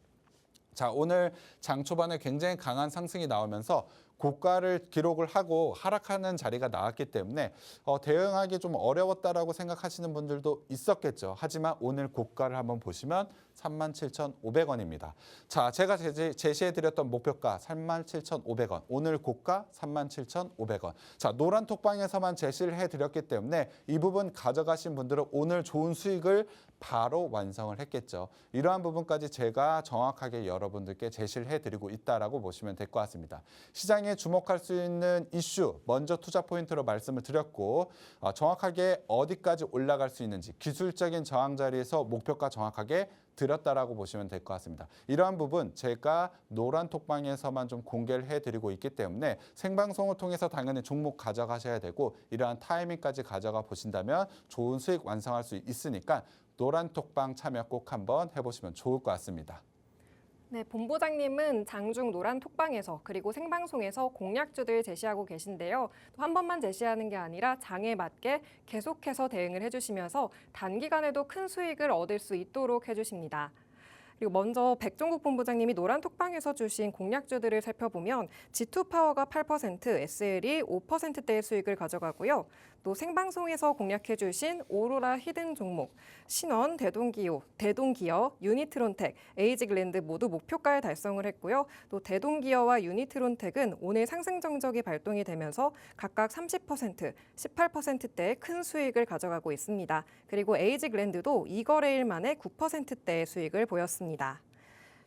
Speaker 2: 자, 오늘 장 초반에 굉장히 강한 상승이 나오면서 고가를 기록을 하고 하락하는 자리가 나왔기 때문에 대응하기 좀 어려웠다라고 생각하시는 분들도 있었겠죠. 하지만 오늘 고가를 한번 보시면 37,500원입니다. 자, 제가 제시해드렸던 목표가 37,500원, 오늘 고가 37,500원. 자, 노란 톡방에서만 제시를 해드렸기 때문에 이 부분 가져가신 분들은 오늘 좋은 수익을 바로 완성을 했겠죠. 이러한 부분까지 제가 정확하게 여러분들께 제시를 해드리고 있다라고 보시면 될 것 같습니다. 시장에 주목할 수 있는 이슈 먼저 투자 포인트로 말씀을 드렸고 정확하게 어디까지 올라갈 수 있는지 기술적인 저항 자리에서 목표가 정확하게 드렸다라고 보시면 될 것 같습니다. 이러한 부분 제가 노란 톡방에서만 좀 공개를 해드리고 있기 때문에 생방송을 통해서 당연히 종목 가져가셔야 되고 이러한 타이밍까지 가져가 보신다면 좋은 수익 완성할 수 있으니까 노란 톡방 참여 꼭 한번 해보시면 좋을 것 같습니다.
Speaker 1: 네, 본부장님은 장중 노란 톡방에서 그리고 생방송에서 공략주들 제시하고 계신데요. 또 한 번만 제시하는 게 아니라 장에 맞게 계속해서 대응을 해주시면서 단기간에도 큰 수익을 얻을 수 있도록 해주십니다. 그리고 먼저 백종국 본부장님이 노란 톡방에서 주신 공략주들을 살펴보면 G2파워가 8%, SL이 5%대의 수익을 가져가고요. 또 생방송에서 공략해 주신 오로라 히든 종목, 신원, 대동기어, 유니트론텍, 에이징랜드 모두 목표가를 달성을 했고요. 또 대동기어와 유니트론텍은 오늘 상승 정적이 발동이 되면서 각각 30%, 18%대의 큰 수익을 가져가고 있습니다. 그리고 에이징랜드도 2거래일 만에 9%대의 수익을 보였습니다.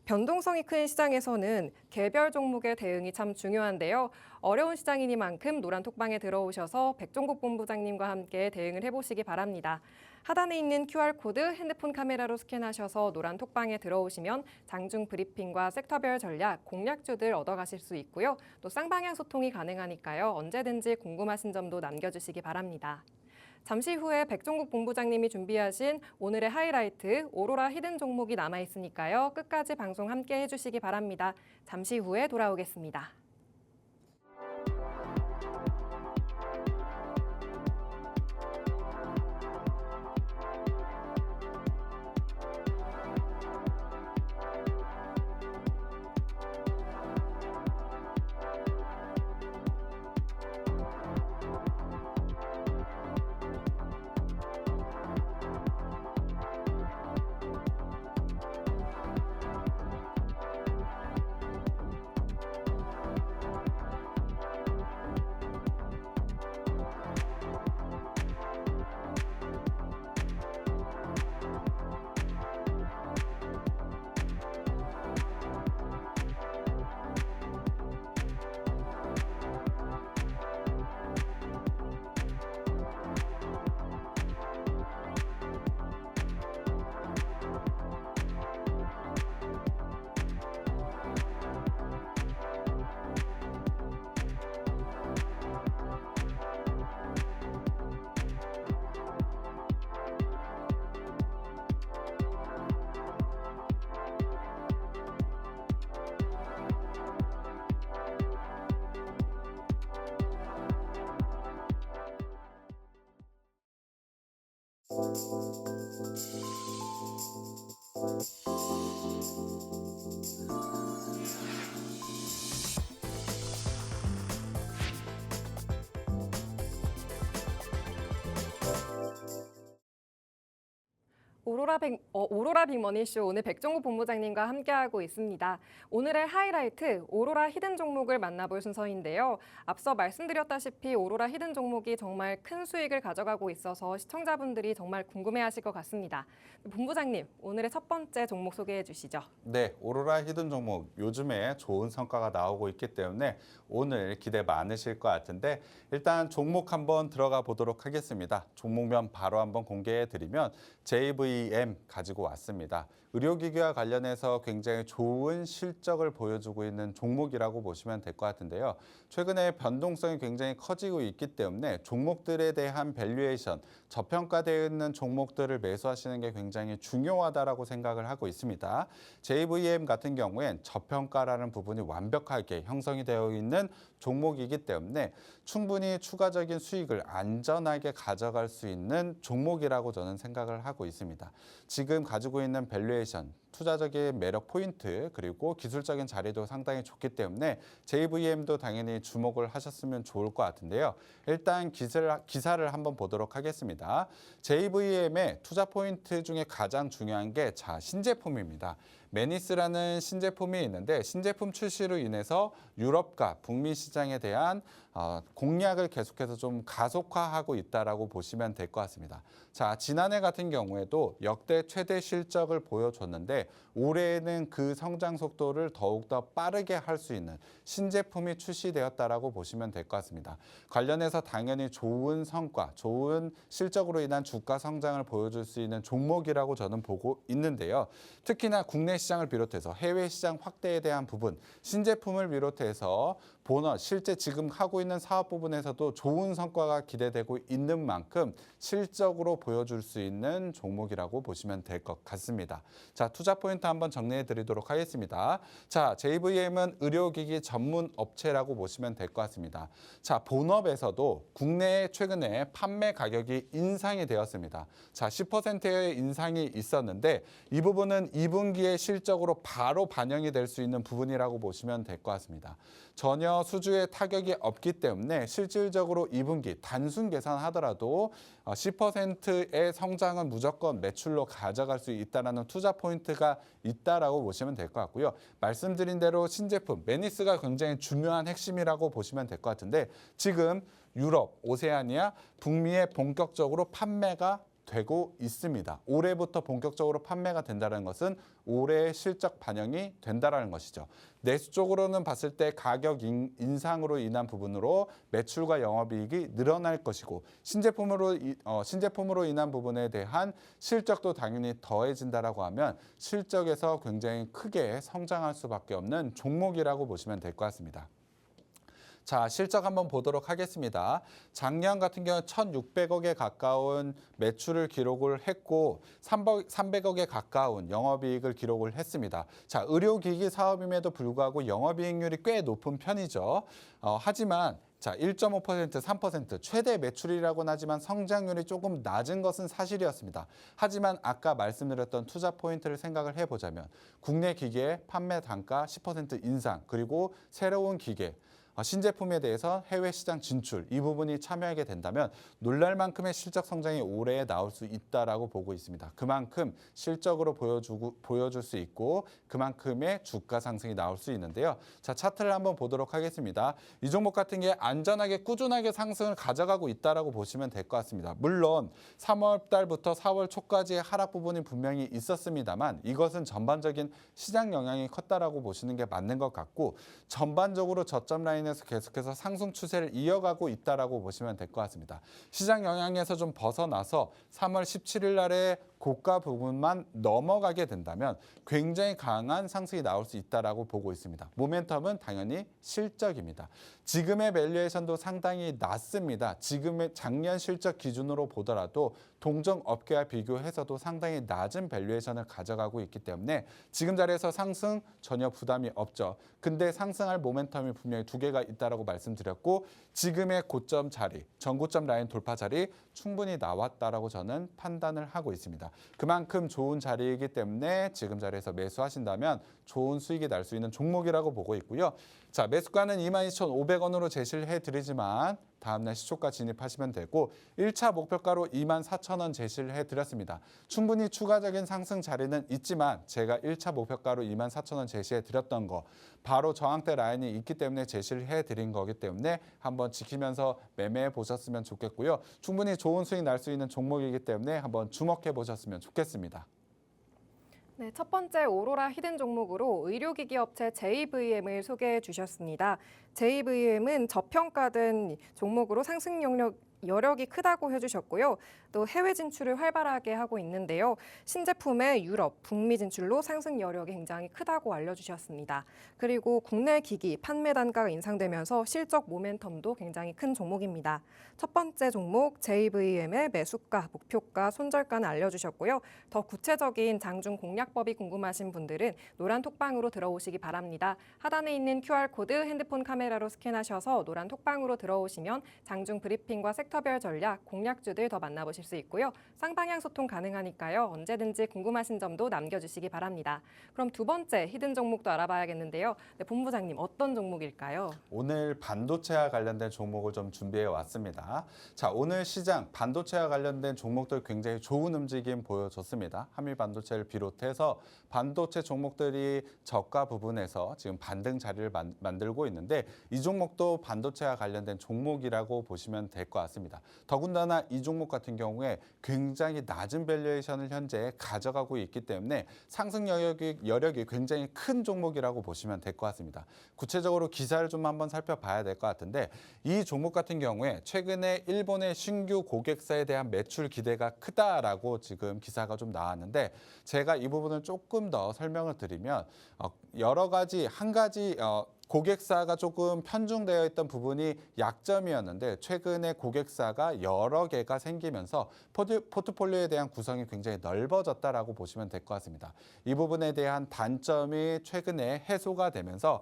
Speaker 1: 변동성이 큰 시장에서는 개별 종목의 대응이 참 중요한데요. 어려운 시장이니만큼 노란 톡방에 들어오셔서 백종국 본부장님과 함께 대응을 해보시기 바랍니다. 하단에 있는 QR코드 핸드폰 카메라로 스캔하셔서 노란 톡방에 들어오시면 장중 브리핑과 섹터별 전략, 공략주들 얻어가실 수 있고요. 또 쌍방향 소통이 가능하니까요. 언제든지 궁금하신 점도 남겨주시기 바랍니다. 잠시 후에 백종국 본부장님이 준비하신 오늘의 하이라이트 오로라 히든 종목이 남아있으니까요. 끝까지 방송 함께 해주시기 바랍니다. 잠시 후에 돌아오겠습니다. 오로라 빅머니쇼 오늘 백종국 본부장님과 함께하고 있습니다. 오늘의 하이라이트 오로라 히든 종목을 만나볼 순서인데요. 앞서 말씀드렸다시피 오로라 히든 종목이 정말 큰 수익을 가져가고 있어서 시청자분들이 정말 궁금해하실 것 같습니다. 본부장님, 오늘의 첫 번째 종목 소개해 주시죠.
Speaker 2: 네, 오로라 히든 종목 요즘에 좋은 성과가 나오고 있기 때문에 오늘 기대 많으실 것 같은데 일단 종목 한번 들어가 보도록 하겠습니다. 종목명 바로 한번 공개해 드리면 JVM 가지고 왔습니다. 의료기기와 관련해서 굉장히 좋은 실적을 보여주고 있는 종목이라고 보시면 될 것 같은데요. 최근에 변동성이 굉장히 커지고 있기 때문에 종목들에 대한 밸류에이션, 저평가되어 있는 종목들을 매수하시는 게 굉장히 중요하다라고 생각을 하고 있습니다. JVM 같은 경우엔 저평가라는 부분이 완벽하게 형성이 되어 있는 종목이기 때문에 충분히 추가적인 수익을 안전하게 가져갈 수 있는 종목이라고 저는 생각을 하고 있습니다. 지금 가지고 있는 밸류에이션, 투자적인 매력 포인트, 그리고 기술적인 자리도 상당히 좋기 때문에 JVM도 당연히 주목을 하셨으면 좋을 것 같은데요. 일단 기사를 한번 보도록 하겠습니다. JVM의 투자 포인트 중에 가장 중요한 게 신제품입니다. 메니스라는 신제품이 있는데 신제품 출시로 인해서 유럽과 북미 시장에 대한 공략을 계속해서 좀 가속화하고 있다라고 보시면 될 것 같습니다. 자, 지난해 같은 경우에도 역대 최대 실적을 보여줬는데 올해에는 그 성장 속도를 더욱더 빠르게 할 수 있는 신제품이 출시되었다라고 보시면 될 것 같습니다. 관련해서 당연히 좋은 성과, 좋은 실적으로 인한 주가 성장을 보여줄 수 있는 종목이라고 저는 보고 있는데요. 특히나 국내 시장을 비롯해서 해외 시장 확대에 대한 부분, 신제품을 비롯해서 본원, 실제 지금 하고 있는 사업 부분에서도 좋은 성과가 기대되고 있는 만큼 실적으로 보여줄 수 있는 종목이라고 보시면 될 것 같습니다. 자, 투자 포인트 한번 정리해 드리도록 하겠습니다. 자, JVM은 의료기기 전문 업체라고 보시면 될 것 같습니다. 자, 본업에서도 국내에 최근에 판매 가격이 인상이 되었습니다. 자, 10%의 인상이 있었는데 이 부분은 2분기의 실적으로 바로 반영이 될 수 있는 부분이라고 보시면 될 것 같습니다. 전혀 수주에 타격이 없기 때문에 실질적으로 2분기 단순 계산하더라도 10%의 성장은 무조건 매출로 가져갈 수 있다는 투자 포인트가 있다라고 보시면 될 것 같고요. 말씀드린 대로 신제품, 메니스가 굉장히 중요한 핵심이라고 보시면 될 것 같은데 지금 유럽, 오세아니아, 북미에 본격적으로 판매가 되고 있습니다. 올해부터 본격적으로 판매가 된다는 것은 올해의 실적 반영이 된다는 것이죠. 내수 쪽으로는 봤을 때 가격 인상으로 인한 부분으로 매출과 영업이익이 늘어날 것이고 신제품으로 인한 부분에 대한 실적도 당연히 더해진다라고 하면 실적에서 굉장히 크게 성장할 수밖에 없는 종목이라고 보시면 될 것 같습니다. 자, 실적 한번 보도록 하겠습니다. 작년 같은 경우 1,600억에 가까운 매출을 기록을 했고 300억에 가까운 영업이익을 기록을 했습니다. 자, 의료기기 사업임에도 불구하고 영업이익률이 꽤 높은 편이죠. 하지만 자, 1.5%, 3% 최대 매출이라고는 하지만 성장률이 조금 낮은 것은 사실이었습니다. 하지만 아까 말씀드렸던 투자 포인트를 생각을 해보자면 국내 기계 판매 단가 10% 인상, 그리고 새로운 기계, 신제품에 대해서 해외 시장 진출, 이 부분이 참여하게 된다면 놀랄 만큼의 실적 성장이 올해 나올 수 있다라고 보고 있습니다. 그만큼 실적으로 보여줄 수 있고 그만큼의 주가 상승이 나올 수 있는데요. 자, 차트를 한번 보도록 하겠습니다. 이 종목 같은 게 안전하게 꾸준하게 상승을 가져가고 있다라고 보시면 될 것 같습니다. 물론 3월 달부터 4월 초까지의 하락 부분이 분명히 있었습니다만 이것은 전반적인 시장 영향이 컸다라고 보시는 게 맞는 것 같고 전반적으로 저점 라인에서 계속해서 상승 추세를 이어가고 있다라고 보시면 될 것 같습니다. 시장 영향에서 좀 벗어나서 3월 17일 날에 고가 부분만 넘어가게 된다면 굉장히 강한 상승이 나올 수 있다라고 보고 있습니다. 모멘텀은 당연히 실적입니다. 지금의 밸류에이션도 상당히 낮습니다. 지금의 작년 실적 기준으로 보더라도 동종 업계와 비교해서도 상당히 낮은 밸류에이션을 가져가고 있기 때문에 지금 자리에서 상승 전혀 부담이 없죠. 근데 상승할 모멘텀이 분명히 두 개가 있다라고 말씀드렸고 지금의 고점 자리, 전고점 라인 돌파 자리 충분히 나왔다라고 저는 판단을 하고 있습니다. 그만큼 좋은 자리이기 때문에 지금 자리에서 매수하신다면 좋은 수익이 날 수 있는 종목이라고 보고 있고요. 자, 매수가는 22,500원으로 제시를 해드리지만 다음날 시초가 진입하시면 되고 1차 목표가로 24,000원 제시를 해드렸습니다. 충분히 추가적인 상승 자리는 있지만 제가 1차 목표가로 24,000원 제시해드렸던 거 바로 저항대 라인이 있기 때문에 제시를 해드린 거기 때문에 한번 지키면서 매매해 보셨으면 좋겠고요. 충분히 좋은 수익 날 수 있는 종목이기 때문에 한번 주목해 보셨으면 좋겠습니다.
Speaker 1: 네, 첫 번째 오로라 히든 종목으로 의료기기 업체 JVM을 소개해 주셨습니다. JVM은 저평가된 종목으로 상승 여력이 크다고 해주셨고요. 또 해외 진출을 활발하게 하고 있는데요. 신제품의 유럽, 북미 진출로 상승 여력이 굉장히 크다고 알려주셨습니다. 그리고 국내 기기 판매 단가가 인상되면서 실적 모멘텀도 굉장히 큰 종목입니다. 첫 번째 종목 JVM의 매수가, 목표가, 손절가는 알려주셨고요. 더 구체적인 장중 공략법이 궁금하신 분들은 노란 톡방으로 들어오시기 바랍니다. 하단에 있는 QR코드 핸드폰 카메라로 스캔하셔서 노란 톡방으로 들어오시면 장중 브리핑과 섹터별 전략, 공략주들 더 만나보실 수 있고요. 쌍방향 소통 가능하니까요. 언제든지 궁금하신 점도 남겨주시기 바랍니다. 그럼 두 번째 히든 종목도 알아봐야겠는데요. 네, 본부장님 어떤 종목일까요?
Speaker 2: 오늘 반도체와 관련된 종목을 좀 준비해 왔습니다. 자, 오늘 시장 반도체와 관련된 종목들 굉장히 좋은 움직임 보여줬습니다. 한미 반도체를 비롯해서 반도체 종목들이 저가 부분에서 지금 반등 자리를 만들고 있는데 이 종목도 반도체와 관련된 종목이라고 보시면 될 것 같습니다. 더군다나 이 종목 같은 경우에 굉장히 낮은 밸류에이션을 현재 가져가고 있기 때문에 상승 여력이 굉장히 큰 종목이라고 보시면 될 것 같습니다. 구체적으로 기사를 좀 한번 살펴봐야 될 것 같은데 이 종목 같은 경우에 최근에 일본의 신규 고객사에 대한 매출 기대가 크다라고 지금 기사가 좀 나왔는데 제가 이 부분을 조금 더 설명을 드리면 여러 가지 한 가지 고객사가 조금 편중되어 있던 부분이 약점이었는데 최근에 고객사가 여러 개가 생기면서 포트폴리오에 대한 구성이 굉장히 넓어졌다라고 보시면 될 것 같습니다. 이 부분에 대한 단점이 최근에 해소가 되면서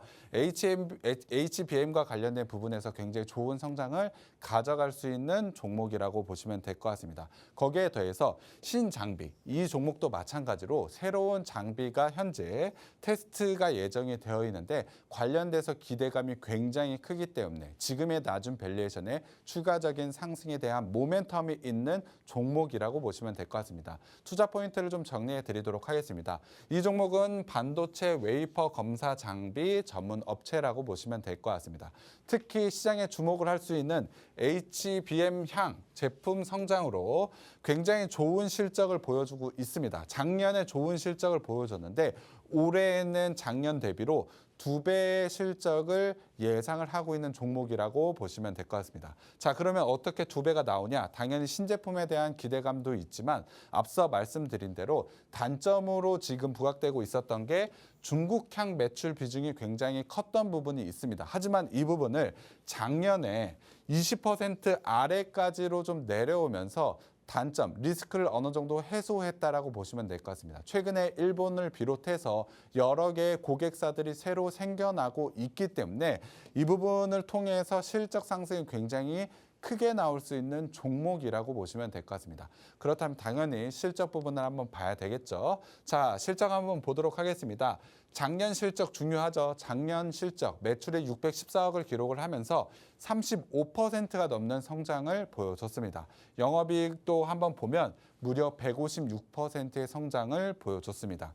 Speaker 2: HBM과 관련된 부분에서 굉장히 좋은 성장을 가져갈 수 있는 종목이라고 보시면 될 것 같습니다. 거기에 더해서 신장비, 이 종목도 마찬가지로 새로운 장비가 현재 테스트가 예정이 되어 있는데 관련돼서 기대감이 굉장히 크기 때문에 지금의 낮은 밸류에이션에 추가적인 상승에 대한 모멘텀이 있는 종목이라고 보시면 될 것 같습니다. 투자 포인트를 좀 정리해 드리도록 하겠습니다. 이 종목은 반도체 웨이퍼 검사 장비 전문 업체라고 보시면 될 것 같습니다. 특히 시장에 주목을 할 수 있는 HBM향 제품 성장으로 굉장히 좋은 실적을 보여주고 있습니다. 작년에 좋은 실적을 보여줬는데 올해는 작년 대비로 2배의 실적을 예상을 하고 있는 종목이라고 보시면 될 것 같습니다. 자, 그러면 어떻게 2배가 나오냐? 당연히 신제품에 대한 기대감도 있지만 앞서 말씀드린 대로 단점으로 지금 부각되고 있었던 게 중국향 매출 비중이 굉장히 컸던 부분이 있습니다. 하지만 이 부분을 작년에 20% 아래까지로 좀 내려오면서 단점, 리스크를 어느 정도 해소했다라고 보시면 될 것 같습니다. 최근에 일본을 비롯해서 여러 개의 고객사들이 새로 생겨나고 있기 때문에 이 부분을 통해서 실적 상승이 굉장히 크게 나올 수 있는 종목이라고 보시면 될 것 같습니다. 그렇다면 당연히 실적 부분을 한번 봐야 되겠죠. 자, 실적 한번 보도록 하겠습니다. 작년 실적 중요하죠. 작년 실적 매출에 614억을 기록을 하면서 35%가 넘는 성장을 보여줬습니다. 영업이익도 한번 보면 무려 156%의 성장을 보여줬습니다.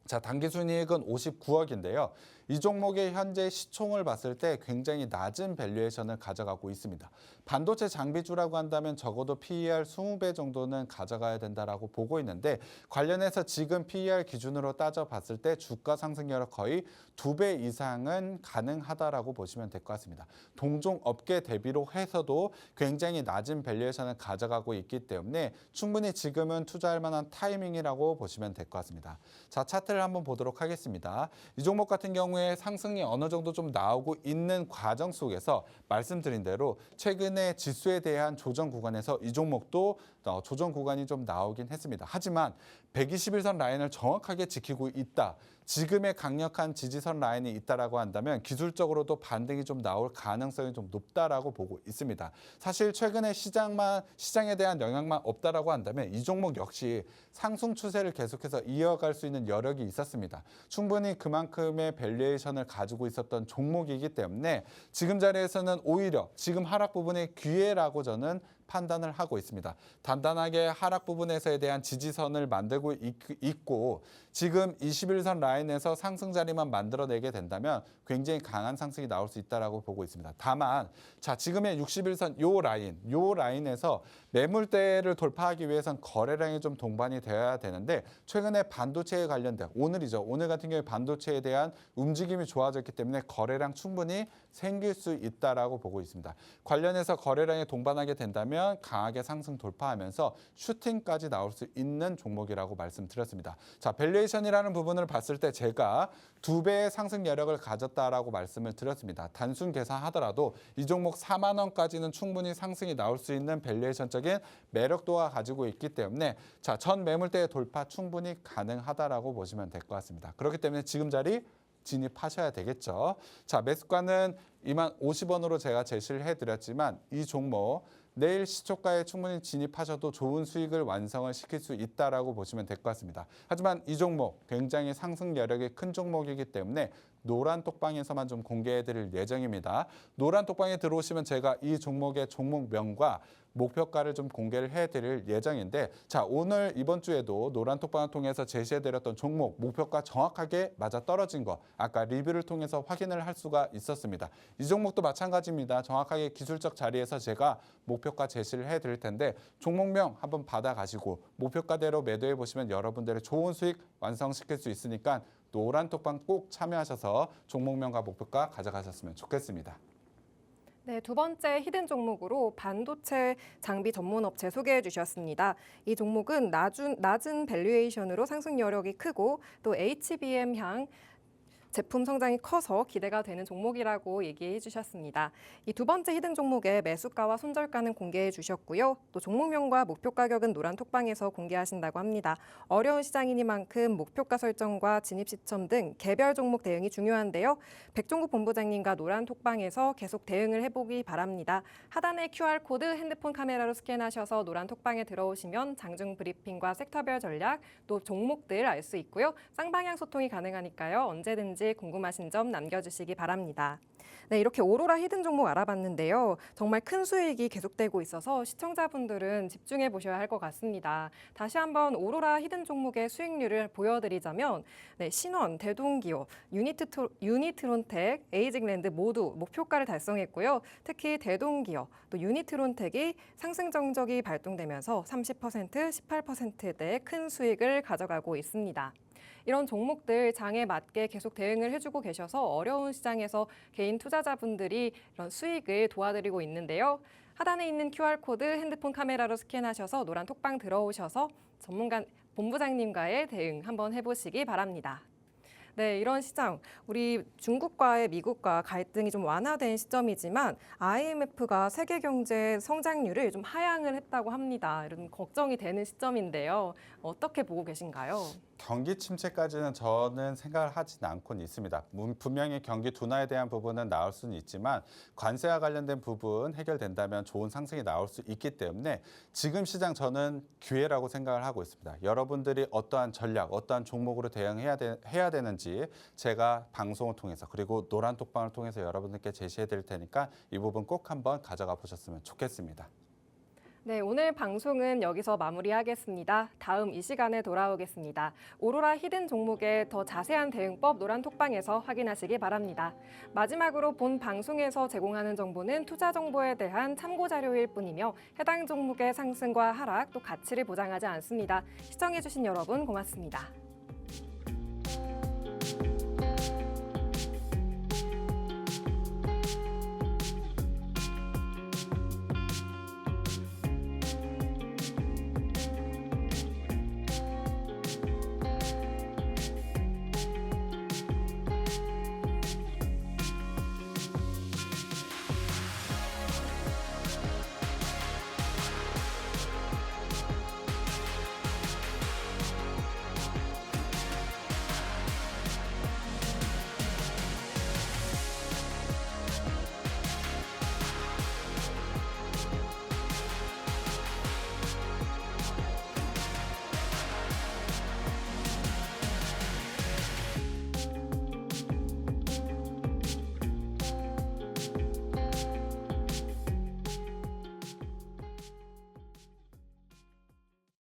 Speaker 2: 자, 당기순이익은 59억인데요. 이 종목의 현재 시총을 봤을 때 굉장히 낮은 밸류에이션을 가져가고 있습니다. 반도체 장비주라고 한다면 적어도 PER 20배 정도는 가져가야 된다라고 보고 있는데 관련해서 지금 PER 기준으로 따져봤을 때 주가 상승률은 거의 2배 이상은 가능하다라고 보시면 될 것 같습니다. 동종 업계 대비로 해서도 굉장히 낮은 밸류에이션을 가져가고 있기 때문에 충분히 지금은 투자할 만한 타이밍이라고 보시면 될 것 같습니다. 자, 차트를 한번 보도록 하겠습니다. 이 종목 같은 경우에 상승이 어느 정도 좀 나오고 있는 과정 속에서 말씀드린 대로 최근에 지수에 대한 조정 구간에서 이 종목도 조정 구간이 좀 나오긴 했습니다. 하지만 121선 라인을 정확하게 지키고 있다. 지금의 강력한 지지선 라인이 있다라고 한다면 기술적으로도 반등이 좀 나올 가능성이 좀 높다라고 보고 있습니다. 사실 최근에 시장에 대한 영향만 없다라고 한다면 이 종목 역시 상승 추세를 계속해서 이어갈 수 있는 여력이 있었습니다. 충분히 그만큼의 밸류에이션을 가지고 있었던 종목이기 때문에 지금 자리에서는 오히려 지금 하락 부분의 기회라고 저는 판단을 하고 있습니다. 단단하게 하락 부분에서에 대한 지지선을 만들고 있고 지금 21선 라인에서 상승 자리만 만들어내게 된다면 굉장히 강한 상승이 나올 수 있다라고 보고 있습니다. 다만 자 지금의 61선 요 라인에서 매물대를 돌파하기 위해선 거래량이 좀 동반이 되어야 되는데 최근에 반도체에 관련된 오늘 같은 경우에 반도체에 대한 움직임이 좋아졌기 때문에 거래량 충분히 생길 수 있다라고 보고 있습니다. 관련해서 거래량이 동반하게 된다면 강하게 상승 돌파하면서 슈팅까지 나올 수 있는 종목이라고 말씀드렸습니다. 자, 밸류에이션이라는 부분을 봤을 때 제가 2배의 상승 여력을 가졌다라고 말씀을 드렸습니다. 단순 계산하더라도 이 종목 4만 원까지는 충분히 상승이 나올 수 있는 밸류에이션적인 매력도가 가지고 있기 때문에 자, 전 매물대의 돌파 충분히 가능하다라고 보시면 될 것 같습니다. 그렇기 때문에 지금 자리 진입하셔야 되겠죠. 자, 매수가는 20,050원으로 제가 제시를 해드렸지만 이 종목 내일 시초가에 충분히 진입하셔도 좋은 수익을 완성을 시킬 수 있다라고 보시면 될 것 같습니다. 하지만 이 종목 굉장히 상승 여력이 큰 종목이기 때문에 노란 톡방에서만 좀 공개해드릴 예정입니다. 노란 톡방에 들어오시면 제가 이 종목의 종목명과 목표가를 좀 공개를 해드릴 예정인데 자 오늘 이번 주에도 노란 톡방을 통해서 제시해드렸던 종목 목표가 정확하게 맞아떨어진 거 아까 리뷰를 통해서 확인을 할 수가 있었습니다. 이 종목도 마찬가지입니다. 정확하게 기술적 자리에서 제가 목표가 제시를 해드릴 텐데 종목명 한번 받아가시고 목표가대로 매도해 보시면 여러분들의 좋은 수익 완성시킬 수 있으니까 노란 톡방 꼭 참여하셔서 종목명과 목표가 가져가셨으면 좋겠습니다.
Speaker 1: 네, 두 번째 히든 종목으로 반도체 장비 전문 업체 소개해 주셨습니다. 이 종목은 낮은 밸류에이션으로 상승 여력이 크고 또 HBM향 제품 성장이 커서 기대가 되는 종목이라고 얘기해 주셨습니다. 이 두 번째 히든 종목의 매수가와 손절가는 공개해 주셨고요. 또 종목명과 목표 가격은 노란 톡방에서 공개하신다고 합니다. 어려운 시장이니만큼 목표가 설정과 진입 시점 등 개별 종목 대응이 중요한데요. 백종국 본부장님과 노란 톡방에서 계속 대응을 해보기 바랍니다. 하단의 QR코드 핸드폰 카메라로 스캔하셔서 노란 톡방에 들어오시면 장중 브리핑과 섹터별 전략 또 종목들 알 수 있고요. 쌍방향 소통이 가능하니까요. 언제든지 궁금하신 점 남겨주시기 바랍니다. 네, 이렇게 오로라 히든 종목 알아봤는데요. 정말 큰 수익이 계속되고 있어서 시청자분들은 집중해 보셔야 할 것 같습니다. 다시 한번 오로라 히든 종목의 수익률을 보여드리자면 네, 신원, 대동기업, 유니트론텍, 에이징랜드 모두 목표가를 달성했고요. 특히 대동기업, 또 유니트론텍이 상승 정적이 발동되면서 30%, 18%대 큰 수익을 가져가고 있습니다. 이런 종목들 장에 맞게 계속 대응을 해주고 계셔서 어려운 시장에서 개인 투자자분들이 이런 수익을 도와드리고 있는데요. 하단에 있는 QR코드 핸드폰 카메라로 스캔하셔서 노란 톡방 들어오셔서 전문가 본부장님과의 대응 한번 해보시기 바랍니다. 네, 이런 시장, 우리 중국과의 미국과 갈등이 좀 완화된 시점이지만 IMF가 세계 경제 성장률을 좀 하향을 했다고 합니다. 이런 걱정이 되는 시점인데요. 어떻게 보고 계신가요?
Speaker 2: 경기 침체까지는 저는 생각을 하진 않고는 있습니다. 분명히 경기 둔화에 대한 부분은 나올 수는 있지만 관세와 관련된 부분 해결된다면 좋은 상승이 나올 수 있기 때문에 지금 시장 저는 기회라고 생각을 하고 있습니다. 여러분들이 어떠한 전략, 어떠한 종목으로 대응해야 되는지 제가 방송을 통해서 그리고 노란 톡방을 통해서 여러분들께 제시해 드릴 테니까 이 부분 꼭 한번 가져가 보셨으면 좋겠습니다.
Speaker 1: 네, 오늘 방송은 여기서 마무리하겠습니다. 다음 이 시간에 돌아오겠습니다. 오로라 히든 종목의 더 자세한 대응법 노란톡방에서 확인하시기 바랍니다. 마지막으로 본 방송에서 제공하는 정보는 투자 정보에 대한 참고 자료일 뿐이며 해당 종목의 상승과 하락 또 가치를 보장하지 않습니다. 시청해주신 여러분 고맙습니다.